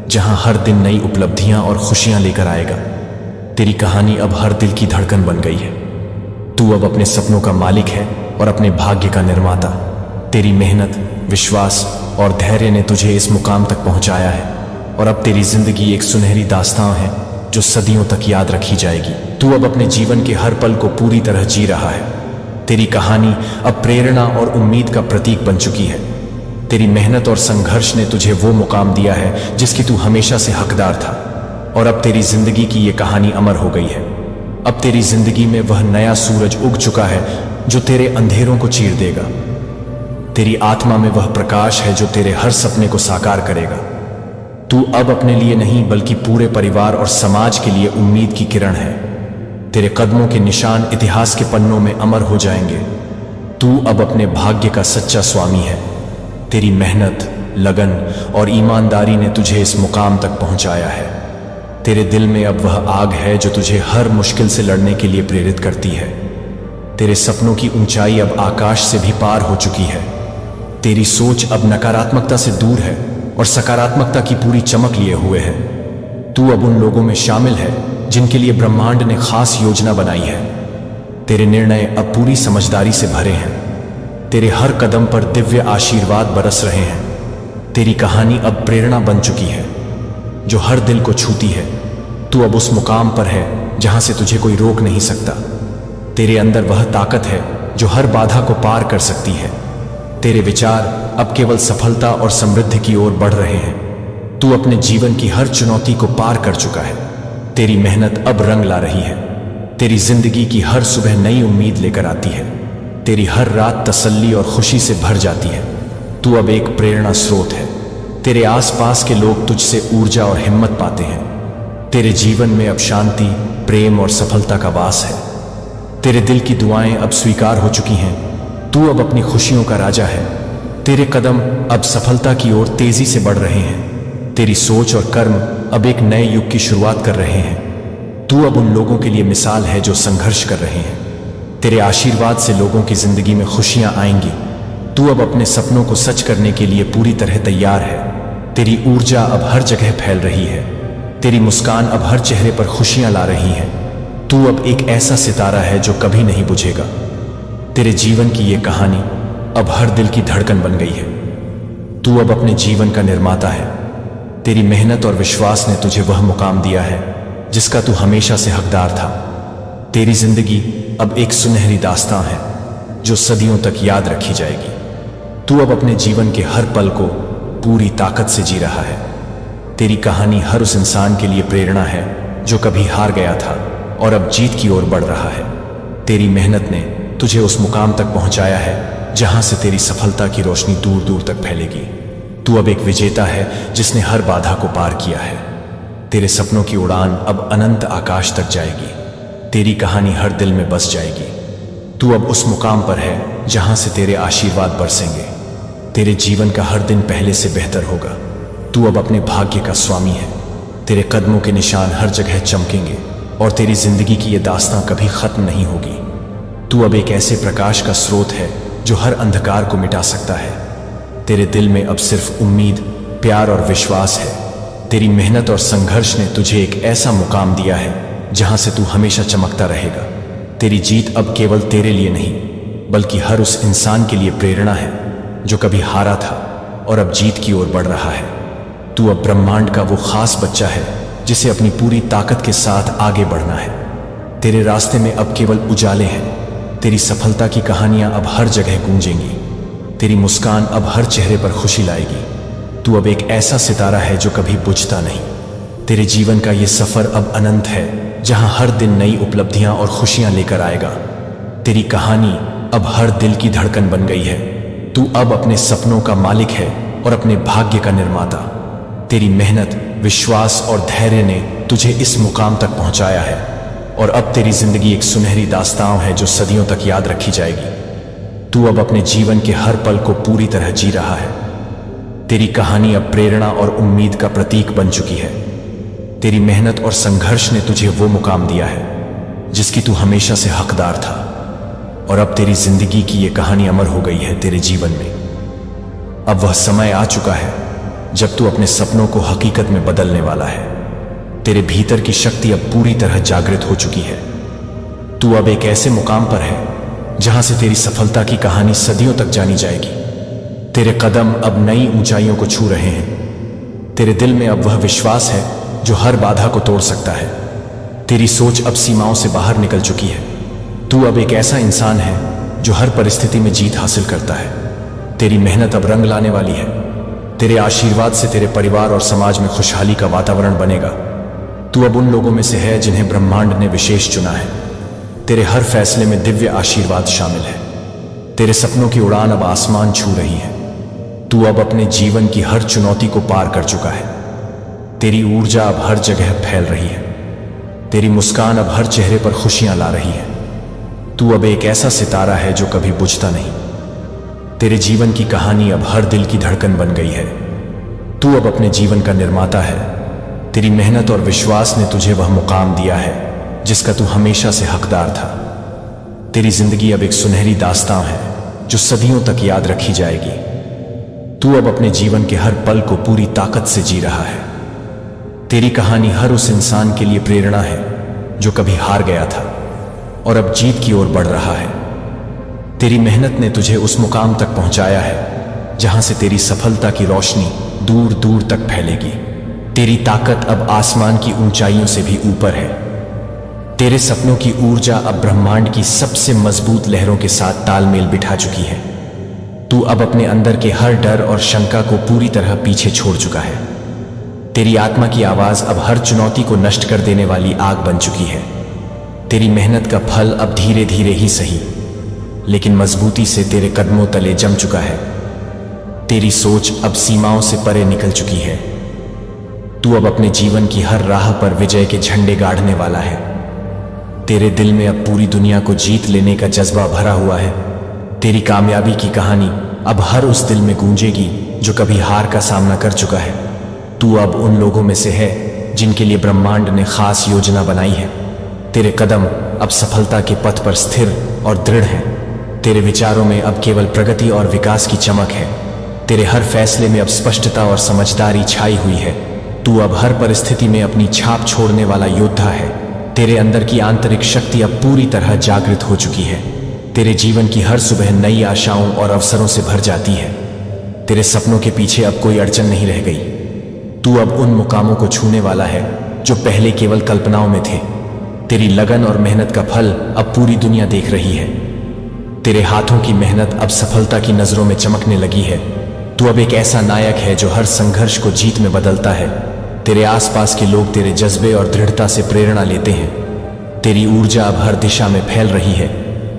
जहां हर दिन नई उपलब्धियां और खुशियां लेकर आएगा। तेरी कहानी अब हर दिल की धड़कन बन गई है। तू अब अपने सपनों का मालिक है और अपने भाग्य का निर्माता। तेरी मेहनत, विश्वास और धैर्य ने तुझे इस मुकाम तक पहुंचाया है और अब तेरी जिंदगी एक सुनहरी दास्तां है जो सदियों तक याद रखी जाएगी। तू अब अपने जीवन के हर पल को पूरी तरह जी रहा है। तेरी कहानी अब प्रेरणा और उम्मीद का प्रतीक बन चुकी है। तेरी मेहनत और संघर्ष ने तुझे वो मुकाम दिया है जिसकी तू हमेशा से हकदार था और अब तेरी जिंदगी की ये कहानी अमर हो गई है। अब तेरी जिंदगी में वह नया सूरज उग चुका है जो तेरे अंधेरों को चीर देगा। तेरी आत्मा में वह प्रकाश है जो तेरे हर सपने को साकार करेगा। तू अब अपने लिए नहीं बल्कि पूरे परिवार और समाज के लिए उम्मीद की किरण है। तेरे कदमों के निशान इतिहास के पन्नों में अमर हो जाएंगे। तू अब अपने भाग्य का सच्चा स्वामी है। तेरी मेहनत, लगन और ईमानदारी ने तुझे इस मुकाम तक पहुंचाया है। तेरे दिल में अब वह आग है जो तुझे हर मुश्किल से लड़ने के लिए प्रेरित करती है। तेरे सपनों की ऊंचाई अब आकाश से भी पार हो चुकी है। तेरी सोच अब नकारात्मकता से दूर है और सकारात्मकता की पूरी चमक लिए हुए है। तू अब उन लोगों में शामिल है जिनके लिए ब्रह्मांड ने खास योजना बनाई है। तेरे निर्णय अब पूरी समझदारी से भरे हैं। तेरे हर कदम पर दिव्य आशीर्वाद बरस रहे हैं। तेरी कहानी अब प्रेरणा बन चुकी है जो हर दिल को छूती है। तू अब उस मुकाम पर है जहां से तुझे कोई रोक नहीं सकता। तेरे अंदर वह ताकत है जो हर बाधा को पार कर सकती है। तेरे विचार अब केवल सफलता और समृद्धि की ओर बढ़ रहे हैं। तू अपने जीवन की हर चुनौती को पार कर चुका है। तेरी मेहनत अब रंग ला रही है। तेरी जिंदगी की हर सुबह नई उम्मीद लेकर आती है। तेरी हर रात तसल्ली और खुशी से भर जाती है। तू अब एक प्रेरणा स्रोत है। तेरे आसपास के लोग तुझसे ऊर्जा और हिम्मत पाते हैं। तेरे जीवन में अब शांति, प्रेम और सफलता का वास है। तेरे दिल की दुआएं अब स्वीकार हो चुकी हैं। तू अब अपनी खुशियों का राजा है। तेरे कदम अब सफलता की ओर तेजी से बढ़ रहे हैं। तेरी सोच और कर्म अब एक नए युग की शुरुआत कर रहे हैं। तू अब उन लोगों के लिए मिसाल है जो संघर्ष कर रहे हैं। तेरे आशीर्वाद से लोगों की जिंदगी में खुशियां आएंगी। तू अब अपने सपनों को सच करने के लिए पूरी तरह तैयार है। तेरी ऊर्जा अब हर जगह फैल रही है। तेरी मुस्कान अब हर चेहरे पर खुशियां ला रही है। तू अब एक ऐसा सितारा है जो कभी नहीं बुझेगा। तेरे जीवन की ये कहानी अब हर दिल की धड़कन बन गई है। तू अब अपने जीवन का निर्माता है। तेरी मेहनत और विश्वास ने तुझे वह मुकाम दिया है जिसका तू हमेशा से हकदार था। तेरी जिंदगी अब एक सुनहरी दास्तां है जो सदियों तक याद रखी जाएगी। तू अब अपने जीवन के हर पल को पूरी ताकत से जी रहा है। तेरी कहानी हर उस इंसान के लिए प्रेरणा है जो कभी हार गया था और अब जीत की ओर बढ़ रहा है। तेरी मेहनत ने तुझे उस मुकाम तक पहुंचाया है जहां से तेरी सफलता की रोशनी दूर दूर तक फैलेगी। तू अब एक विजेता है जिसने हर बाधा को पार किया है। तेरे सपनों की उड़ान अब अनंत आकाश तक जाएगी। तेरी कहानी हर दिल में बस जाएगी। तू अब उस मुकाम पर है जहां से तेरे आशीर्वाद बरसेंगे। तेरे जीवन का हर दिन पहले से बेहतर होगा। तू अब अपने भाग्य का स्वामी है। तेरे कदमों के निशान हर जगह चमकेंगे और तेरी जिंदगी की ये दास्तां कभी खत्म नहीं होगी। तू अब एक ऐसे प्रकाश का स्रोत है जो हर अंधकार को मिटा सकता है। तेरे दिल में अब सिर्फ उम्मीद, प्यार और विश्वास है। तेरी मेहनत और संघर्ष ने तुझे एक ऐसा मुकाम दिया है जहां से तू हमेशा चमकता रहेगा। तेरी जीत अब केवल तेरे लिए नहीं, बल्कि हर उस इंसान के लिए प्रेरणा है जो कभी हारा था और अब जीत की ओर बढ़ रहा है। तू अब ब्रह्मांड का वो खास बच्चा है जिसे अपनी पूरी ताकत के साथ आगे बढ़ना है। तेरे रास्ते में अब केवल उजाले हैं। तेरी सफलता की कहानियां अब हर जगह गूंजेंगी। तेरी मुस्कान अब हर चेहरे पर खुशी लाएगी। तू अब एक ऐसा सितारा है जो कभी बुझता नहीं। तेरे जीवन का ये सफर अब अनंत है, जहां हर दिन नई उपलब्धियां और खुशियां लेकर आएगा। तेरी कहानी अब हर दिल की धड़कन बन गई है। तू अब अपने सपनों का मालिक है और अपने भाग्य का निर्माता। तेरी मेहनत, विश्वास और धैर्य ने तुझे इस मुकाम तक पहुंचाया है और अब तेरी जिंदगी एक सुनहरी दास्तां है जो सदियों तक याद रखी जाएगी। तू अब अपने जीवन के हर पल को पूरी तरह जी रहा है। तेरी कहानी अब प्रेरणा और उम्मीद का प्रतीक बन चुकी है। तेरी मेहनत और संघर्ष ने तुझे वो मुकाम दिया है जिसकी तू हमेशा से हकदार था और अब तेरी जिंदगी की ये कहानी अमर हो गई है तेरे जीवन में। अब वह समय आ चुका है जब तू अपने सपनों को हकीकत में बदलने वाला है। तेरे भीतर की शक्ति अब पूरी तरह जागृत हो चुकी है। तू अब एक ऐसे मुकाम पर है जहां से तेरी सफलता की कहानी सदियों तक जानी जाएगी। तेरे कदम अब नई ऊंचाइयों को छू रहे हैं। तेरे दिल में अब वह विश्वास है जो हर बाधा को तोड़ सकता है। तेरी सोच अब सीमाओं से बाहर निकल चुकी है। तू अब एक ऐसा इंसान है जो हर परिस्थिति में जीत हासिल करता है। तेरी मेहनत अब रंग लाने वाली है। तेरे आशीर्वाद से तेरे परिवार और समाज में खुशहाली का वातावरण बनेगा। तू अब उन लोगों में से है जिन्हें ब्रह्मांड ने विशेष चुना है। तेरे हर फैसले में दिव्य आशीर्वाद शामिल है। तेरे सपनों की उड़ान अब आसमान छू रही है। तू अब अपने जीवन की हर चुनौती को पार कर चुका है। तेरी ऊर्जा अब हर जगह फैल रही है। तेरी मुस्कान अब हर चेहरे पर खुशियां ला रही है। तू अब एक ऐसा सितारा है जो कभी बुझता नहीं। तेरे जीवन की कहानी अब हर दिल की धड़कन बन गई है। तू अब अपने जीवन का निर्माता है। तेरी मेहनत और विश्वास ने तुझे वह मुकाम दिया है जिसका तू हमेशा से हकदार था। तेरी जिंदगी अब एक सुनहरी दास्तां है जो सदियों तक याद रखी जाएगी। तू अब अपने जीवन के हर पल को पूरी ताकत से जी रहा है। तेरी कहानी हर उस इंसान के लिए प्रेरणा है जो कभी हार गया था और अब जीत की ओर बढ़ रहा है। तेरी मेहनत ने तुझे उस मुकाम तक पहुंचाया है जहां से तेरी सफलता की रोशनी दूर दूर तक फैलेगी। तेरी ताकत अब आसमान की ऊंचाइयों से भी ऊपर है। तेरे सपनों की ऊर्जा अब ब्रह्मांड की सबसे मजबूत लहरों के साथ तालमेल बिठा चुकी है। तू अब अपने अंदर के हर डर और शंका को पूरी तरह पीछे छोड़ चुका है। तेरी आत्मा की आवाज अब हर चुनौती को नष्ट कर देने वाली आग बन चुकी है। तेरी मेहनत का फल अब धीरे धीरे ही सही, लेकिन मजबूती से तेरे कदमों तले जम चुका है। तेरी सोच अब सीमाओं से परे निकल चुकी है। तू अब अपने जीवन की हर राह पर विजय के झंडे गाड़ने वाला है। तेरे दिल में अब पूरी दुनिया को जीत लेने का जज्बा भरा हुआ है। तेरी कामयाबी की कहानी अब हर उस दिल में गूंजेगी जो कभी हार का सामना कर चुका है। तू अब उन लोगों में से है जिनके लिए ब्रह्मांड ने खास योजना बनाई है। तेरे कदम अब सफलता के पथ पर स्थिर और दृढ़ हैं। तेरे विचारों में अब केवल प्रगति और विकास की चमक है। तेरे हर फैसले में अब स्पष्टता और समझदारी छाई हुई है। तू अब हर परिस्थिति में अपनी छाप छोड़ने वाला योद्धा है। तेरे अंदर की आंतरिक शक्ति अब पूरी तरह जागृत हो चुकी है। तेरे जीवन की हर सुबह नई आशाओं और अवसरों से भर जाती है। तेरे सपनों के पीछे अब कोई अड़चन नहीं रह गई। तू अब उन मुकामों को छूने वाला है जो पहले केवल कल्पनाओं में थे। तेरी लगन और मेहनत का फल अब पूरी दुनिया देख रही है। तेरे हाथों की मेहनत अब सफलता की नजरों में चमकने लगी है। तू अब एक ऐसा नायक है जो हर संघर्ष को जीत में बदलता है। तेरे आसपास के लोग तेरे जज्बे और दृढ़ता से प्रेरणा लेते हैं। तेरी ऊर्जा अब हर दिशा में फैल रही है।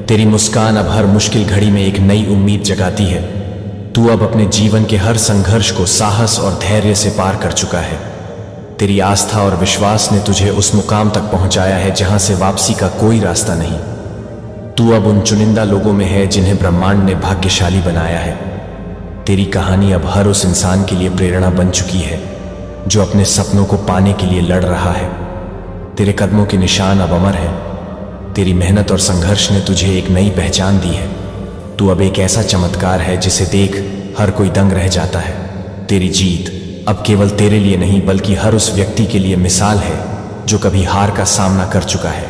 तेरी मुस्कान अब हर मुश्किल घड़ी में एक नई उम्मीद जगाती है। तू अब अपने जीवन के हर संघर्ष को साहस और धैर्य से पार कर चुका है। तेरी आस्था और विश्वास ने तुझे उस मुकाम तक पहुंचाया है जहां से वापसी का कोई रास्ता नहीं। तू अब उन चुनिंदा लोगों में है जिन्हें ब्रह्मांड ने भाग्यशाली बनाया है। तेरी कहानी अब हर उस इंसान के लिए प्रेरणा बन चुकी है जो अपने सपनों को पाने के लिए लड़ रहा है। तेरे कदमों के निशान अब अमर हैं। तेरी मेहनत और संघर्ष ने तुझे एक नई पहचान दी है। तू अब एक ऐसा चमत्कार है जिसे देख हर कोई दंग रह जाता है। तेरी जीत अब केवल तेरे लिए नहीं बल्कि हर उस व्यक्ति के लिए मिसाल है जो कभी हार का सामना कर चुका है।